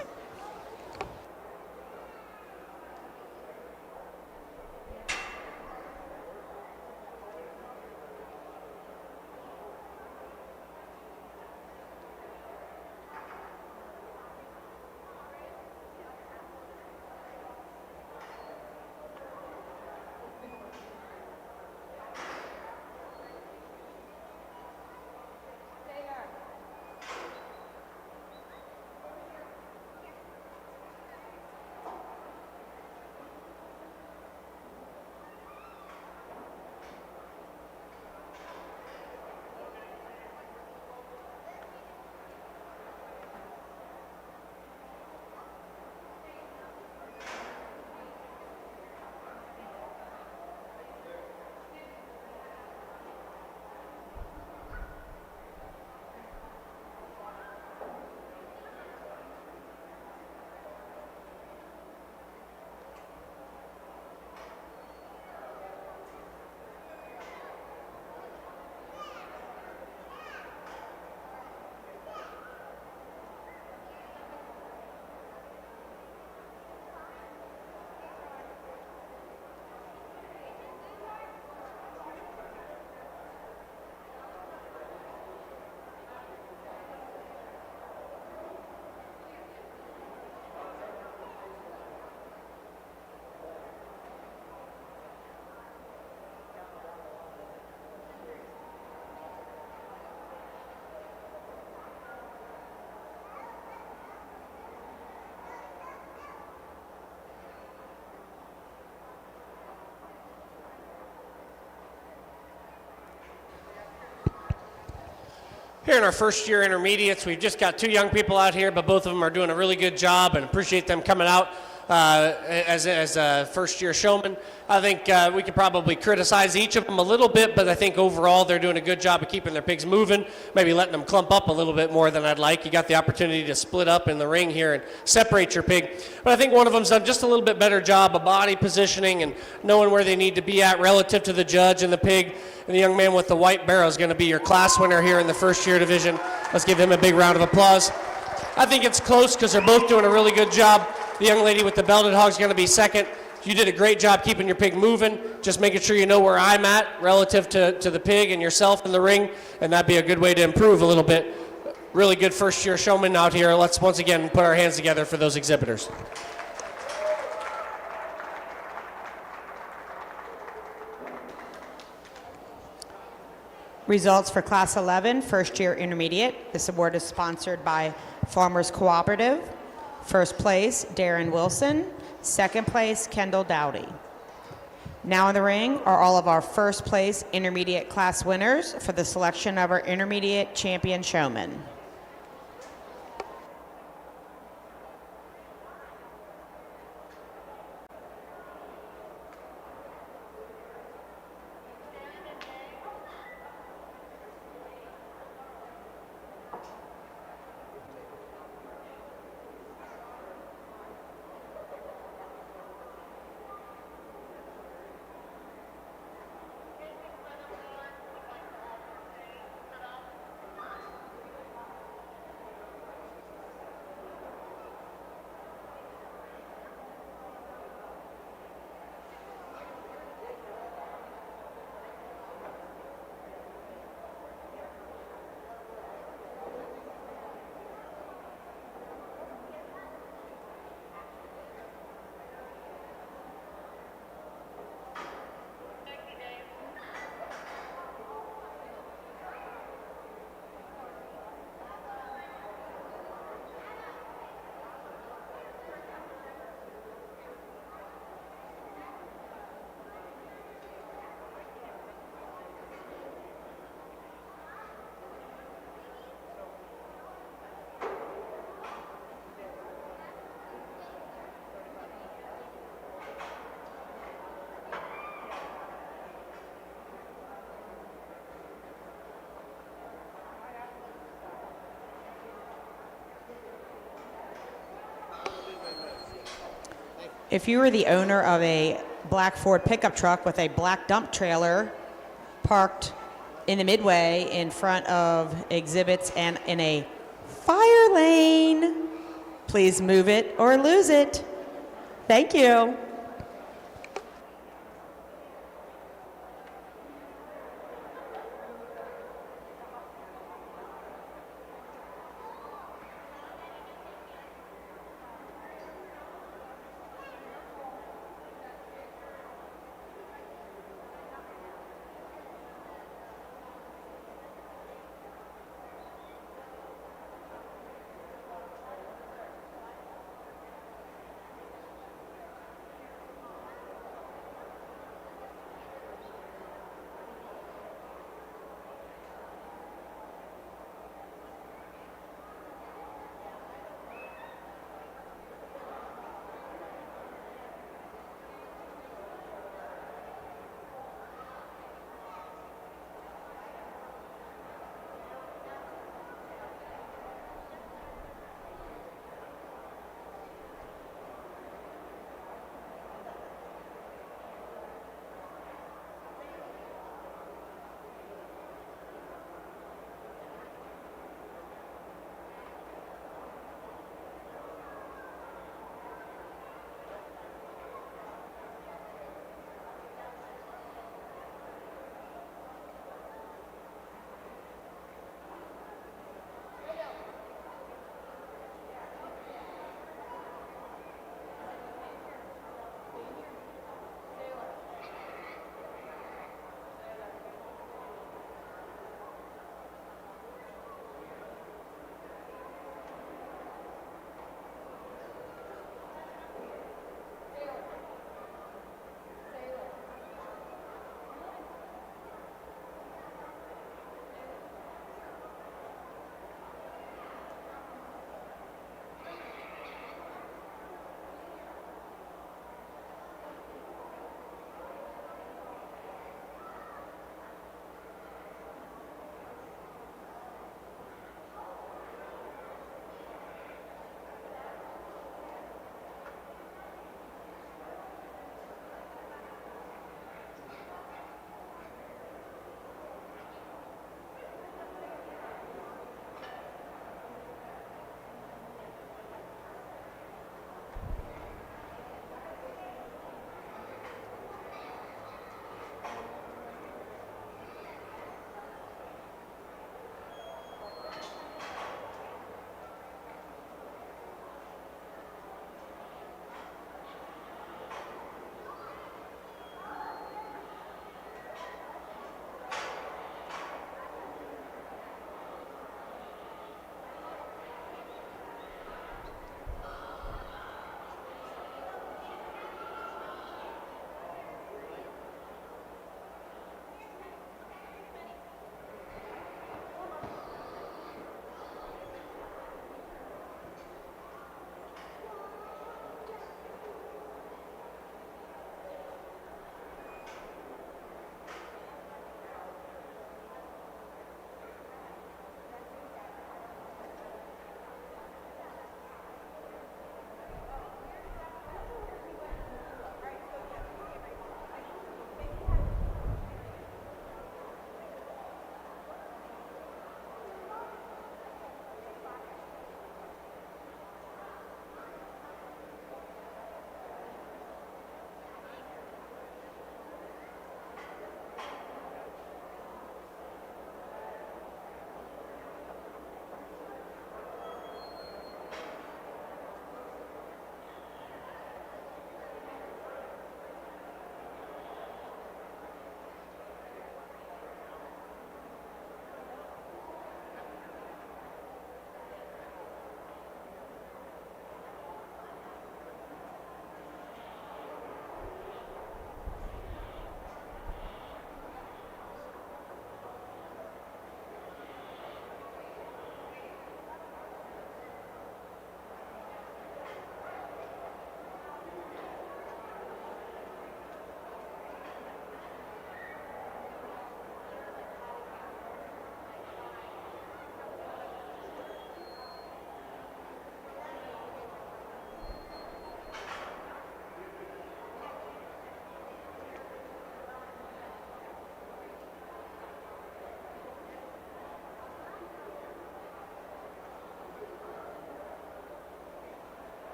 here in our first year intermediates. We've just got 2 young people out here, but both of them are doing a really good job, and appreciate them coming out as a first year showman. I think we could probably criticize each of them a little bit, but I think overall they're doing a good job of keeping their pigs moving, maybe letting them clump up a little bit more than I'd like. You got the opportunity to split up in the ring here and separate your pig. But I think one of them's done just a little bit better job of body positioning and knowing where they need to be at relative to the judge and the pig. And the young man with the white barrel is going to be your class winner here in the first year division. Let's give him a big round of applause. I think it's close because they're both doing a really good job. The young lady with the belted hog is going to be second. You did a great job keeping your pig moving, just making sure you know where I'm at relative to the pig and yourself in the ring, and that'd be a good way to improve a little bit. Really good first year showman out here. Let's once again put our hands together for those exhibitors. Results for Class 11, first year intermediate. This award is sponsored by Farmers Cooperative. First place, Darren Wilson. Second place, Kendall Dowdy. Now in the ring are all of our first place intermediate class winners for the selection of our intermediate champion showman. If you were the owner of a black Ford pickup truck with a black dump trailer parked in the midway in front of exhibits and in a fire lane, please move it or lose it. Thank you.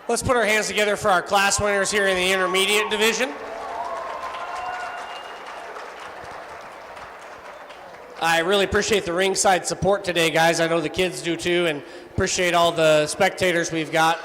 Let's put our hands together for our class winners here in the intermediate division. I really appreciate the ringside support today, guys. I know the kids do too, and appreciate all the spectators we've got.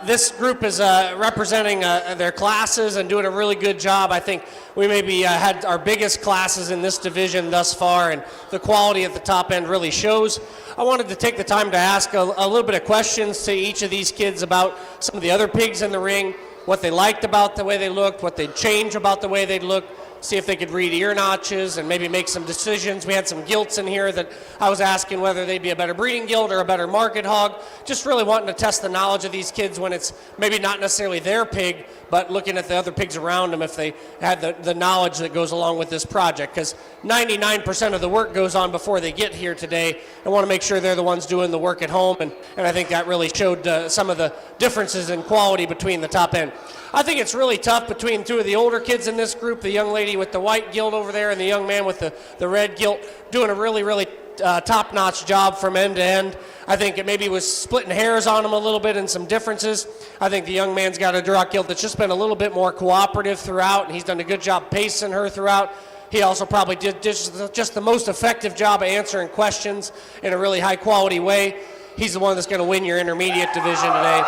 This group is representing their classes and doing a really good job. I think we maybe had our biggest classes in this division thus far, and the quality at the top end really shows. I wanted to take the time to ask a little bit of questions to each of these kids about some of the other pigs in the ring, what they liked about the way they looked, what they'd change about the way they'd look, see if they could read ear notches and maybe make some decisions. We had some gilts in here that I was asking whether they'd be a better breeding gilt or a better market hog. Just really wanting to test the knowledge of these kids when it's maybe not necessarily their pig, but looking at the other pigs around them if they had the knowledge that goes along with this project. Because 99% of the work goes on before they get here today. I want to make sure they're the ones doing the work at home, and I think that really showed some of the differences in quality between the top end. I think it's really tough between two of the older kids in this group, the young lady with the white gilt over there and the young man with the red gilt, doing a really top-notch job from end to end. I think it maybe was splitting hairs on them a little bit and some differences. I think the young man's got a Duroc gilt that's just been a little bit more cooperative throughout, and he's done a good job pacing her throughout. He also probably did just the most effective job of answering questions in a really high-quality way. He's the one that's going to win your intermediate division today.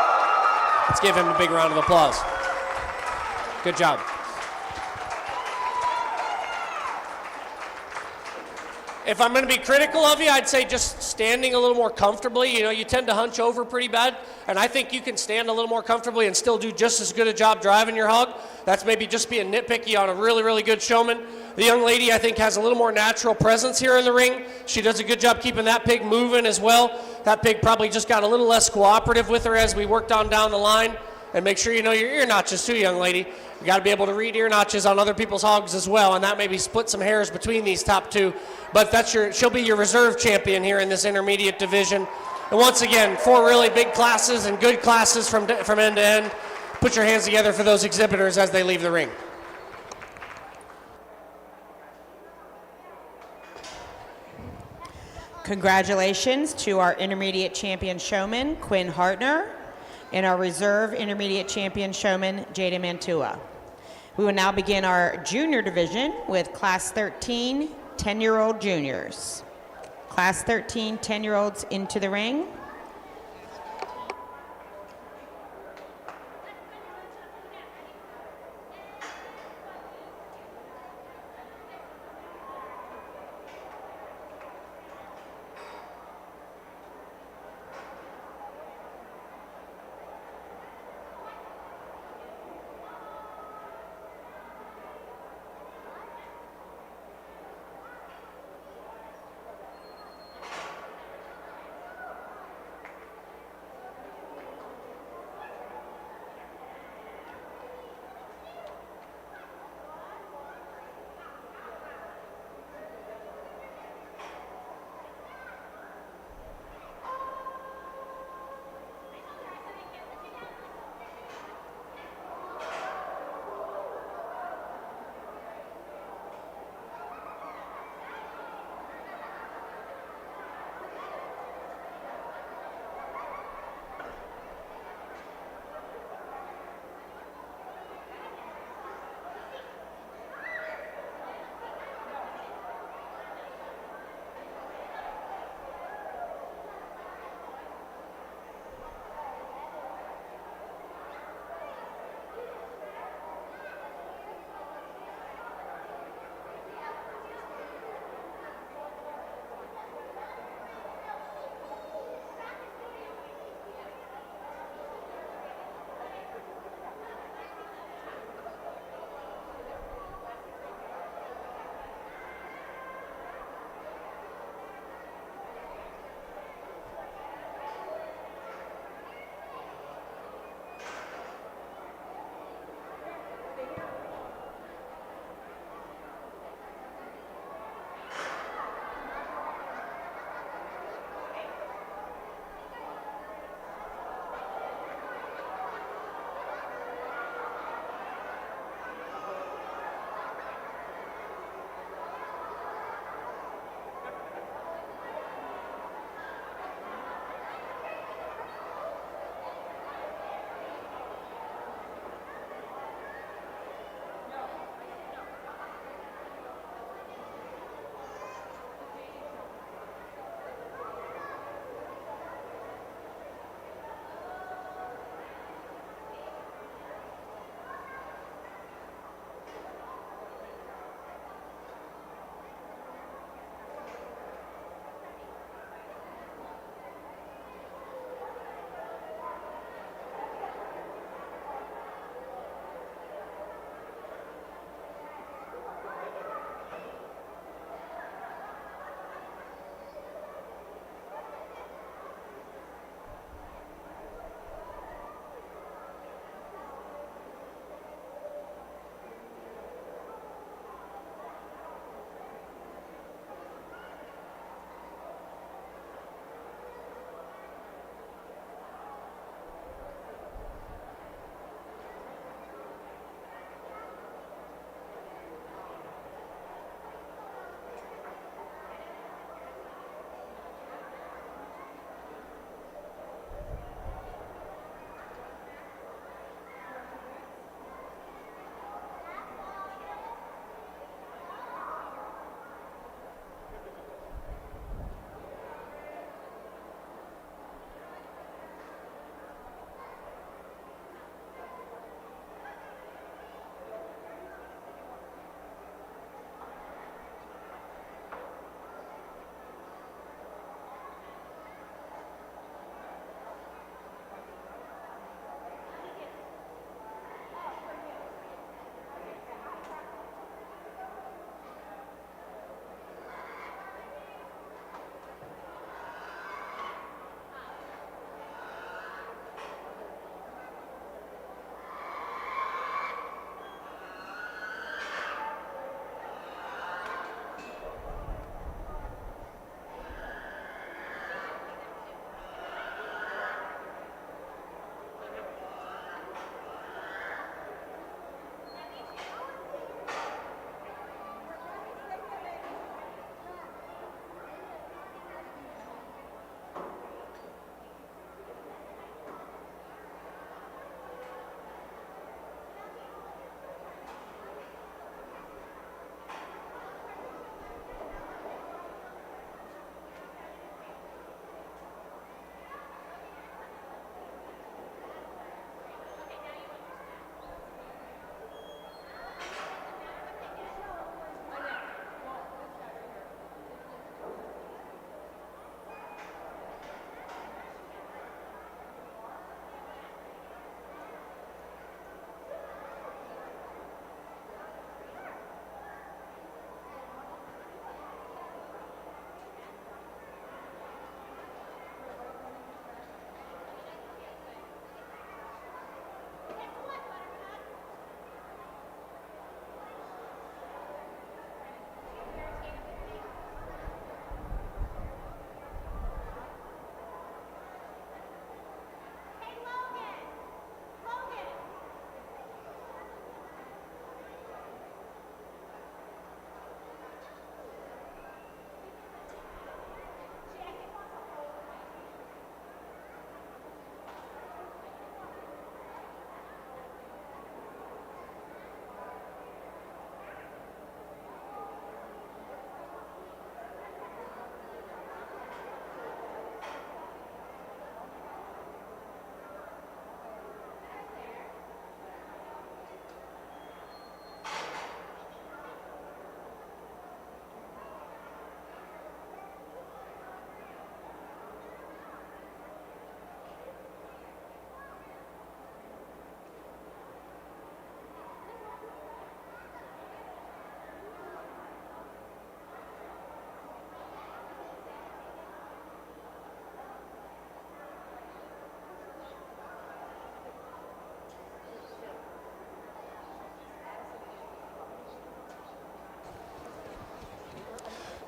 Let's give him a big round of applause. Good job. If I'm going to be critical of you, I'd say just standing a little more comfortably. You know, you tend to hunch over pretty bad, and I think you can stand a little more comfortably and still do just as good a job driving your hog. That's maybe just being nitpicky on a really good showman. The young lady, I think, has a little more natural presence here in the ring. She does a good job keeping that pig moving as well. That pig probably just got a little less cooperative with her as we worked on down the line. And make sure you know your ear notches too, young lady. You got to be able to read ear notches on other people's hogs as well, and that maybe split some hairs between these top two. But she'll be your reserve champion here in this intermediate division. And once again, 4 really big classes and good classes from end to end. Put your hands together for those exhibitors as they leave the ring. Congratulations to our intermediate champion showman, Quinn Hartner, and our reserve intermediate champion showman, Jada Mantua. We will now begin our junior division with Class 13, 10-year-old juniors. Class 13, 10-year-olds into the ring.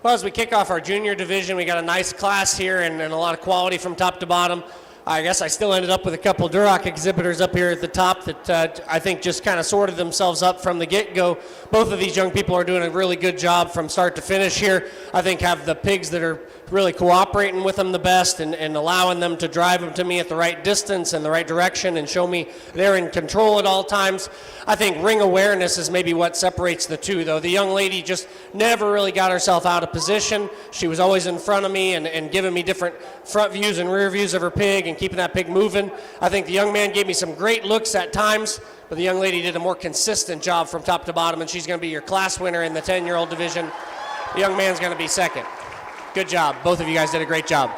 Well, as we kick off our junior division, we got a nice class here and a lot of quality from top to bottom. I guess I still ended up with a couple Duroc exhibitors up here at the top that I think just kind of sorted themselves up from the get-go. Both of these young people are doing a really good job from start to finish here. I think have the pigs that are really cooperating with them the best and allowing them to drive them to me at the right distance and the right direction and show me they're in control at all times. I think ring awareness is maybe what separates the two, though. The young lady just never really got herself out of position. She was always in front of me and giving me different front views and rear views of her pig and keeping that pig moving. I think the young man gave me some great looks at times, but the young lady did a more consistent job from top to bottom, and she's going to be your class winner in the 10-year-old division. The young man's going to be second. Good job. Both of you guys did a great job.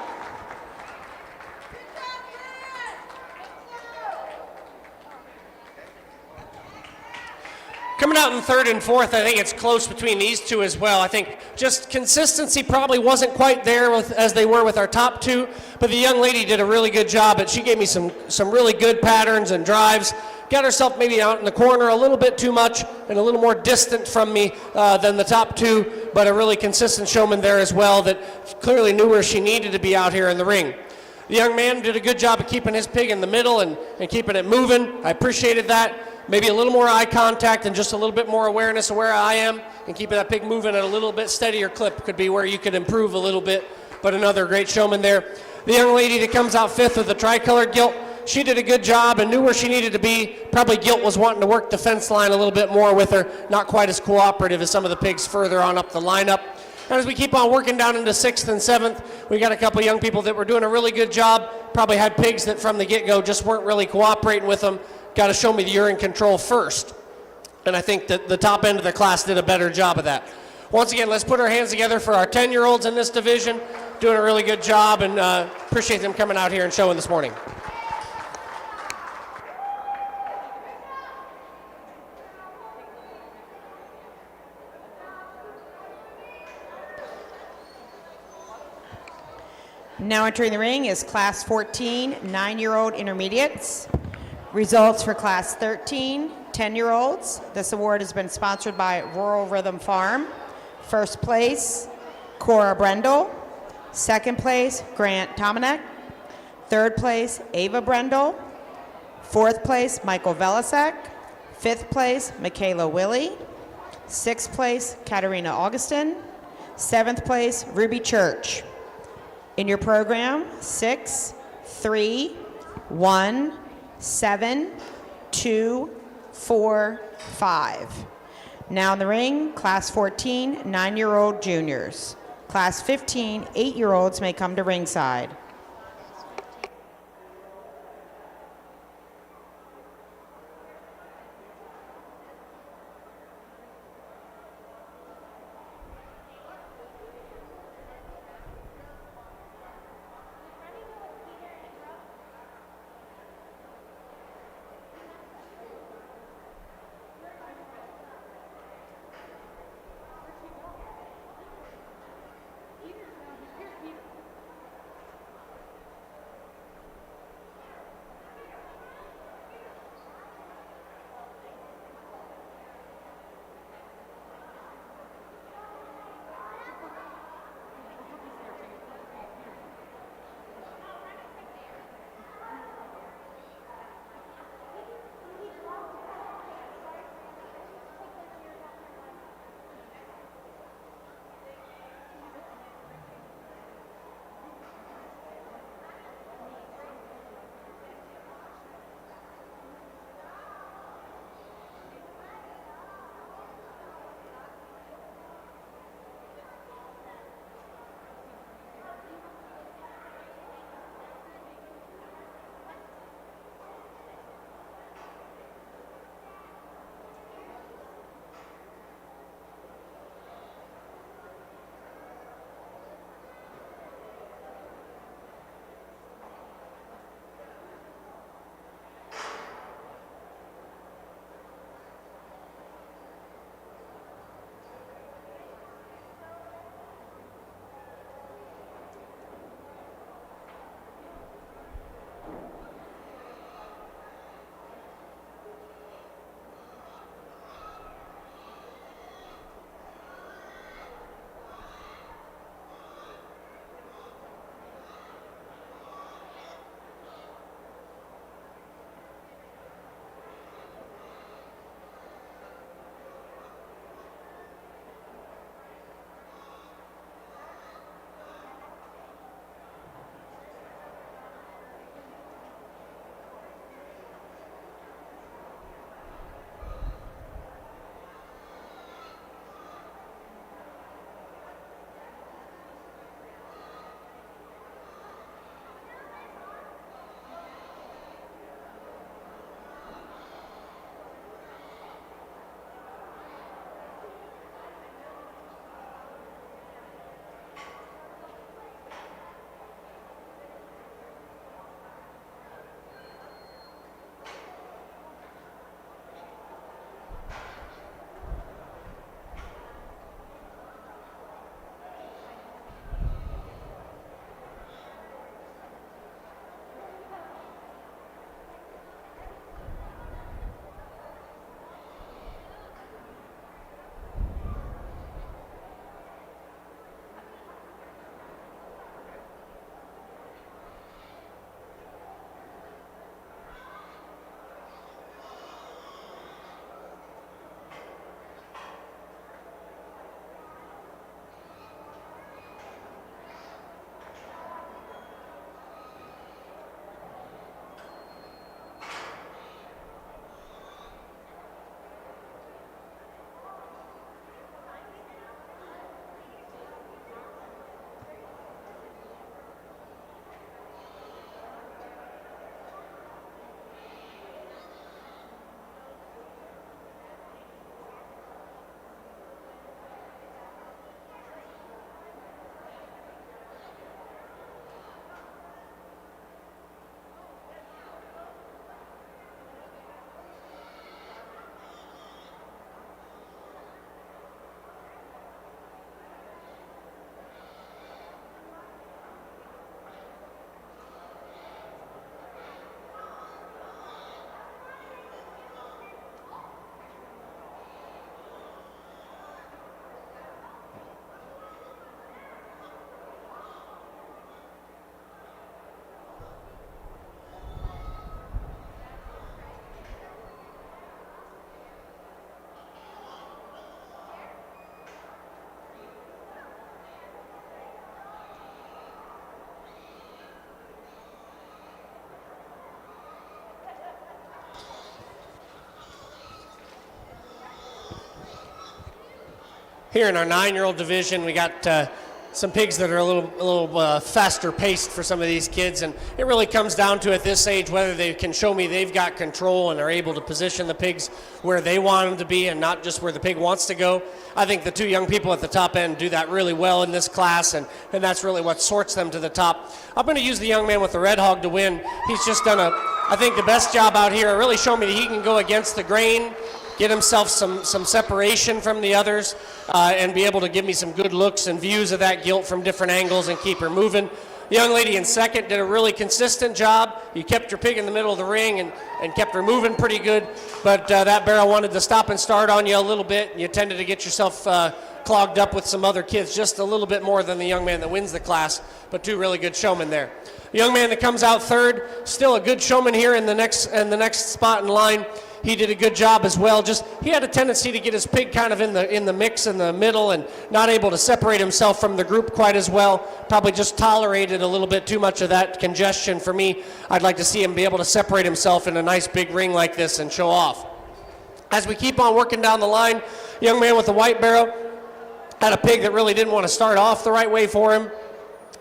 Coming out in third and fourth, I think it's close between these two as well. I think just consistency probably wasn't quite there as they were with our top two, but the young lady did a really good job. She gave me some really good patterns and drives. Got herself maybe out in the corner a little bit too much and a little more distant from me than the top two, but a really consistent showman there as well that clearly knew where she needed to be out here in the ring. The young man did a good job of keeping his pig in the middle and keeping it moving. I appreciated that. Maybe a little more eye contact and just a little bit more awareness of where I am and keeping that pig moving at a little bit steadier clip could be where you could improve a little bit, but another great showman there. The young lady that comes out fifth with the tricolored gilt, she did a good job and knew where she needed to be. Probably Gilt was wanting to work the fence line a little bit more with her, not quite as cooperative as some of the pigs further on up the lineup. And as we keep on working down into sixth and seventh, we got a couple young people that were doing a really good job. Probably had pigs that from the get-go just weren't really cooperating with them. Got to show me that you're in control first. And I think that the top end of the class did a better job of that. Once again, let's put our hands together for our 10-year-olds in this division. Doing a really good job, and appreciate them coming out here and showing this morning. Now entering the ring is Class 14, 9-year-old intermediates. Results for Class 13, 10-year-olds. This award has been sponsored by Rural Rhythm Farm. First place, Cora Brendel. Second place, Grant Tomanek. Third place, Ava Brendel. Fourth place, Michael Velasek. Fifth place, Michaela Willie. Sixth place, Katerina Augustin. Seventh place, Ruby Church. In your program, 6, 3, 1, 7, 2, 4, 5. Now in the ring, Class 14, 9-year-old juniors. Class 15, 8-year-olds may come to ringside. here in our 9-year-old division. We got some pigs that are a little faster paced for some of these kids, and it really comes down to at this age whether they can show me they've got control and are able to position the pigs where they want them to be and not just where the pig wants to go. I think the two young people at the top end do that really well in this class, and that's really what sorts them to the top. I'm going to use the young man with the red hog to win. He's just done I think the best job out here. Really shown me that he can go against the grain, get himself some separation from the others, and be able to give me some good looks and views of that gilt from different angles and keep her moving. The young lady in second did a really consistent job. You kept your pig in the middle of the ring and kept her moving pretty good, but that barrel wanted to stop and start on you a little bit, and you tended to get yourself clogged up with some other kids just a little bit more than the young man that wins the class, but two really good showmen there. The young man that comes out third, still a good showman here in the next spot in line. He did a good job as well. Just he had a tendency to get his pig kind of in the mix in the middle and not able to separate himself from the group quite as well. Probably just tolerated a little bit too much of that congestion for me. I'd like to see him be able to separate himself in a nice big ring like this and show off. As we keep on working down the line, young man with the white barrow had a pig that really didn't want to start off the right way for him.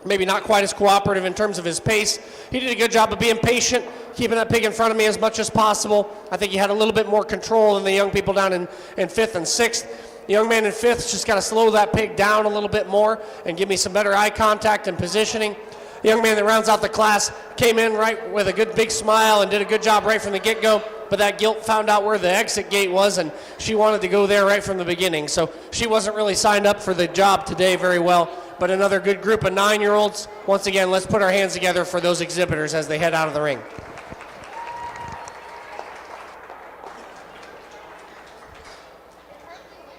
Maybe not quite as cooperative in terms of his pace. He did a good job of being patient, keeping that pig in front of me as much as possible. I think he had a little bit more control than the young people down in fifth and sixth. The young man in fifth just got to slow that pig down a little bit more and give me some better eye contact and positioning. The young man that rounds out the class came in right with a good big smile and did a good job right from the get-go, but that gilt found out where the exit gate was, and she wanted to go there right from the beginning. So she wasn't really signed up for the job today very well, but another good group of 9-year-olds. Once again, let's put our hands together for those exhibitors as they head out of the ring.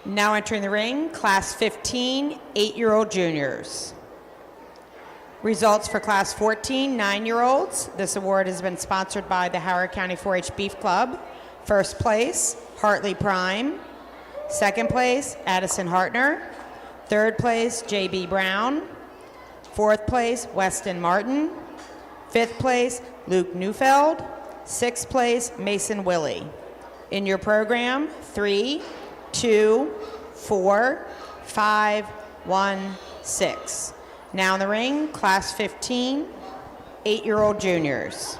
Now entering the ring, Class 15, 8-year-old juniors. Results for Class 14, 9-year-olds. This award has been sponsored by the Howard County 4-H Beef Club. First place, Hartley Prime. Second place, Addison Hartner. Third place, J.B. Brown. Fourth place, Weston Martin. Fifth place, Luke Neufeld. Sixth place, Mason Willie. In your program, 3, 2, 4, 5, 1, 6. Now in the ring, Class 15, 8-year-old juniors.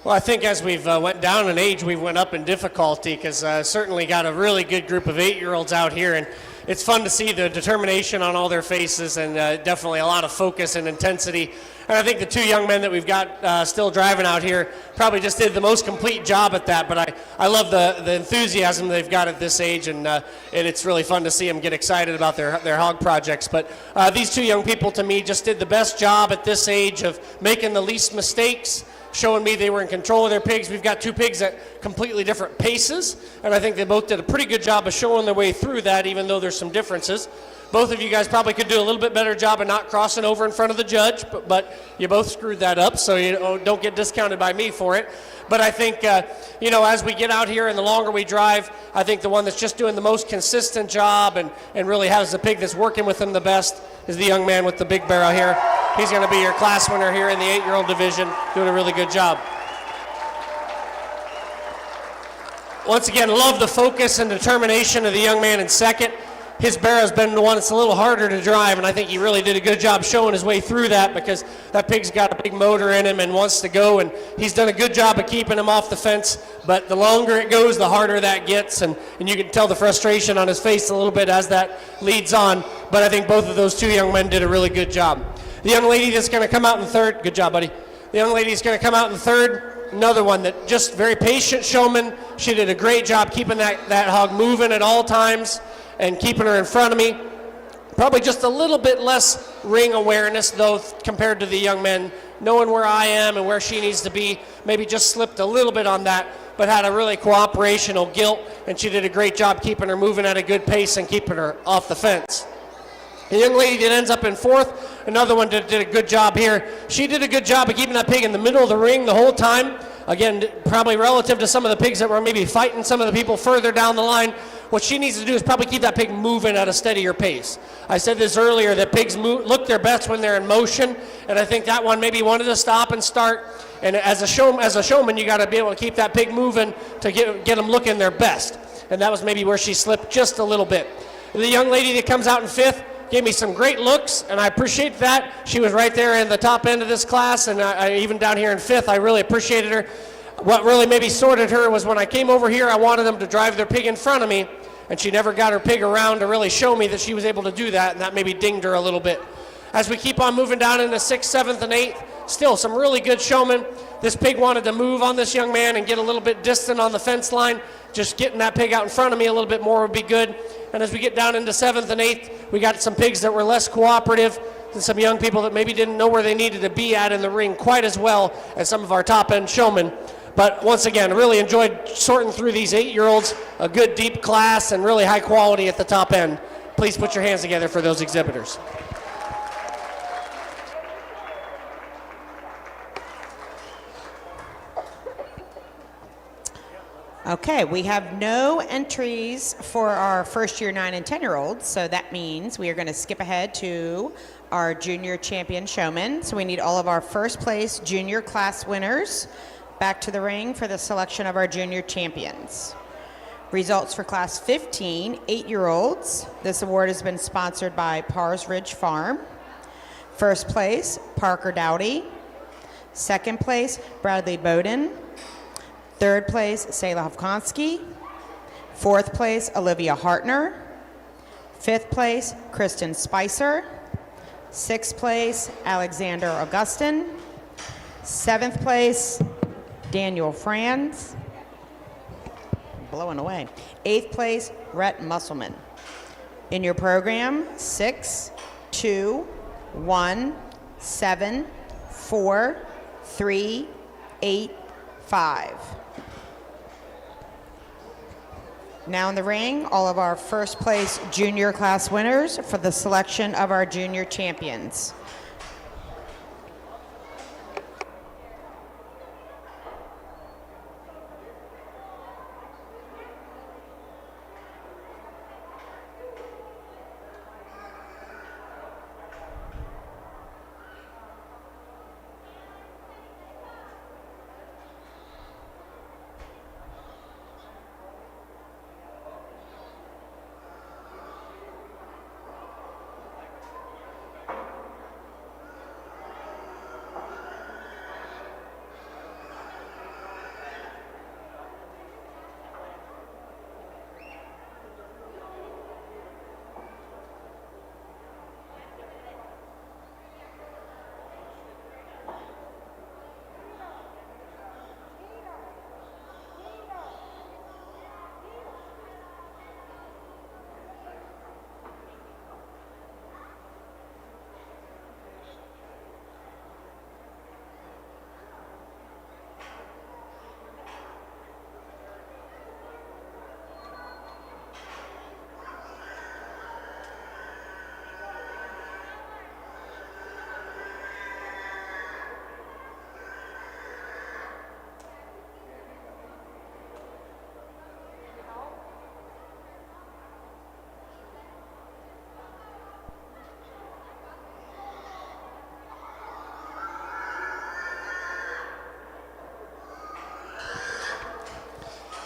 Well, I think as we've went down in age, we went up in difficulty because certainly got a really good group of 8-year-olds out here, and it's fun to see the determination on all their faces and definitely a lot of focus and intensity. And I think the 2 young men that we've got still driving out here probably just did the most complete job at that, but I love the enthusiasm they've got at this age, and it's really fun to see them get excited about their hog projects. But these 2 young people, to me, just did the best job at this age of making the least mistakes, showing me they were in control of their pigs. We've got 2 pigs at completely different paces, and I think they both did a pretty good job of showing their way through that, even though there's some differences. Both of you guys probably could do a little bit better job of not crossing over in front of the judge, but you both screwed that up, so you don't get discounted by me for it. But I think, as we get out here and the longer we drive, I think the one that's just doing the most consistent job and really has the pig that's working with him the best is the young man with the big barrel here. He's going to be your class winner here in the 8-year-old division, doing a really good job. Once again, love the focus and determination of the young man in second. His barrow's been the one that's a little harder to drive, and I think he really did a good job showing his way through that because that pig's got a big motor in him and wants to go, and he's done a good job of keeping him off the fence, but the longer it goes, the harder that gets, and you can tell the frustration on his face a little bit as that leads on, but I think both of those 2 young men did a really good job. The young lady that's going to come out in third, good job, buddy. The young lady that's going to come out in third, another one that just very patient showman. She did a great job keeping that hog moving at all times and keeping her in front of me. Probably just a little bit less ring awareness, though, compared to the young men, knowing where I am and where she needs to be. Maybe just slipped a little bit on that, but had a really cooperational gilt, and she did a great job keeping her moving at a good pace and keeping her off the fence. The young lady that ends up in fourth, another one that did a good job here. She did a good job of keeping that pig in the middle of the ring the whole time. Again, probably relative to some of the pigs that were maybe fighting some of the people further down the line. What she needs to do is probably keep that pig moving at a steadier pace. I said this earlier, that pigs look their best when they're in motion, and I think that one maybe wanted to stop and start. And as a showman, you got to be able to keep that pig moving to get them looking their best. And that was maybe where she slipped just a little bit. The young lady that comes out in fifth gave me some great looks, and I appreciate that. She was right there in the top end of this class, and I even down here in fifth, I really appreciated her. What really maybe sorted her was when I came over here, I wanted them to drive their pig in front of me, and she never got her pig around to really show me that she was able to do that, and that maybe dinged her a little bit. As we keep on moving down into 6th, 7th, and 8th, still some really good showmen. This pig wanted to move on this young man and get a little bit distant on the fence line. Just getting that pig out in front of me a little bit more would be good. And as we get down into 7th and 8th, we got some pigs that were less cooperative and some young people that maybe didn't know where they needed to be at in the ring quite as well as some of our top-end showmen. But once again, really enjoyed sorting through these 8-year-olds, a good deep class and really high quality at the top end. Please put your hands together for those exhibitors. Okay, we have no entries for our first-year 9 and 10-year-olds, so that means we are going to skip ahead to our junior champion showmen. So we need all of our first-place junior class winners back to the ring for the selection of our junior champions. Results for class 15, 8-year-olds. This award has been sponsored by Pars Ridge Farm. First place, Parker Dowdy. Second place, Bradley Bowden. Third place, Selah Hovkonski. Fourth place, Olivia Hartner. Fifth place, Kristen Spicer. Sixth place, Alexander Augustin. Seventh place, Daniel Franz. Blowing away. Eighth place, Rhett Musselman. In your program, 6, 2, 1, 7, 4, 3, 8, 5. Now in the ring, all of our first place junior class winners for the selection of our junior champions.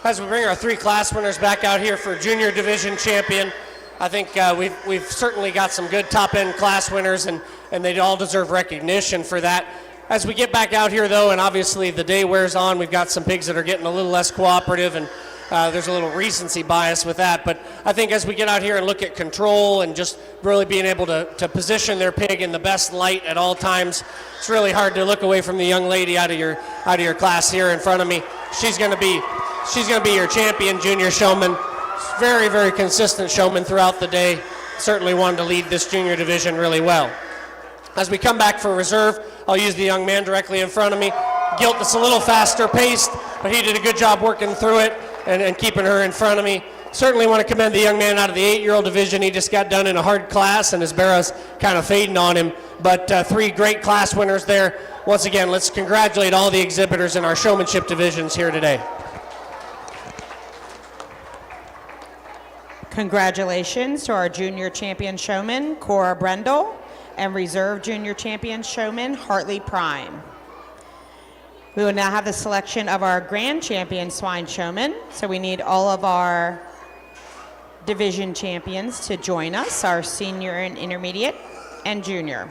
As we bring our 3 class winners back out here for junior division champion, I think we've certainly got some good top-end class winners, and they all deserve recognition for that. As we get back out here, though, and obviously the day wears on, we've got some pigs that are getting a little less cooperative, and there's a little recency bias with that. But I think as we get out here and look at control and just really being able to position their pig in the best light at all times, it's really hard to look away from the young lady out of your class here in front of me. She's going to be your champion junior showman. Very, very consistent showman throughout the day. Certainly wanted to lead this junior division really well. As we come back for reserve, I'll use the young man directly in front of me. Gilt is a little faster paced, but he did a good job working through it and keeping her in front of me. Certainly want to commend the young man out of the 8-year-old division. He just got done in a hard class, and his barrow's kind of fading on him. But 3 great class winners there. Once again, let's congratulate all the exhibitors in our showmanship divisions here today. Congratulations to our junior champion showman, Cora Brendel, and reserve junior champion showman, Hartley Prime. We will now have the selection of our grand champion swine showman. So we need all of our division champions to join us, our senior and intermediate and junior.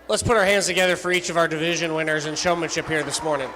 Let's put our hands together for each of our division winners in showmanship here this morning.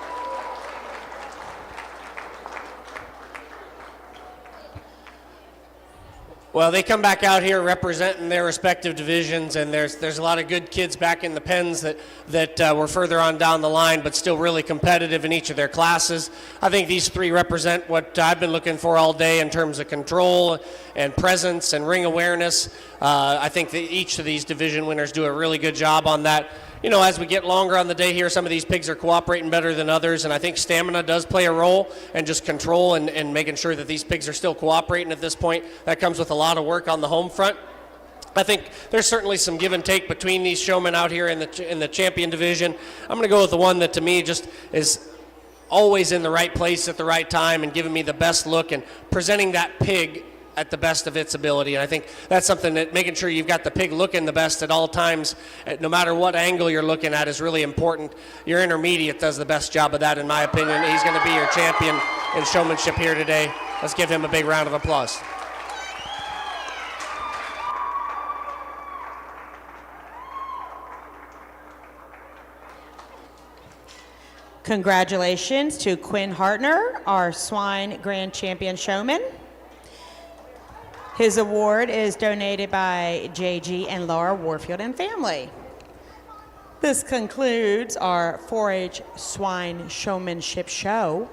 Well, they come back out here representing their respective divisions, and there's a lot of good kids back in the pens that were further on down the line, but still really competitive in each of their classes. I think these three represent what I've been looking for all day in terms of control and presence and ring awareness. I think that each of these division winners do a really good job on that. You know, as we get longer on the day here, some of these pigs are cooperating better than others, and I think stamina does play a role, and just control and making sure that these pigs are still cooperating at this point. That comes with a lot of work on the home front. I think there's certainly some give and take between these showmen out here in the champion division. I'm going to go with the one that to me just is always in the right place at the right time and giving me the best look and presenting that pig at the best of its ability. And I think that's something that making sure you've got the pig looking the best at all times, no matter what angle you're looking at, is really important. Your intermediate does the best job of that, in my opinion. He's going to be your champion in showmanship here today. Let's give him a big round of applause. Congratulations to Quinn Hartner, our swine grand champion showman. His award is donated by JG and Laura Warfield and family. This concludes our 4-H Swine Showmanship show.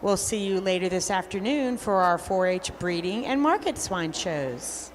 We'll see you later this afternoon for our 4-H breeding and market swine shows.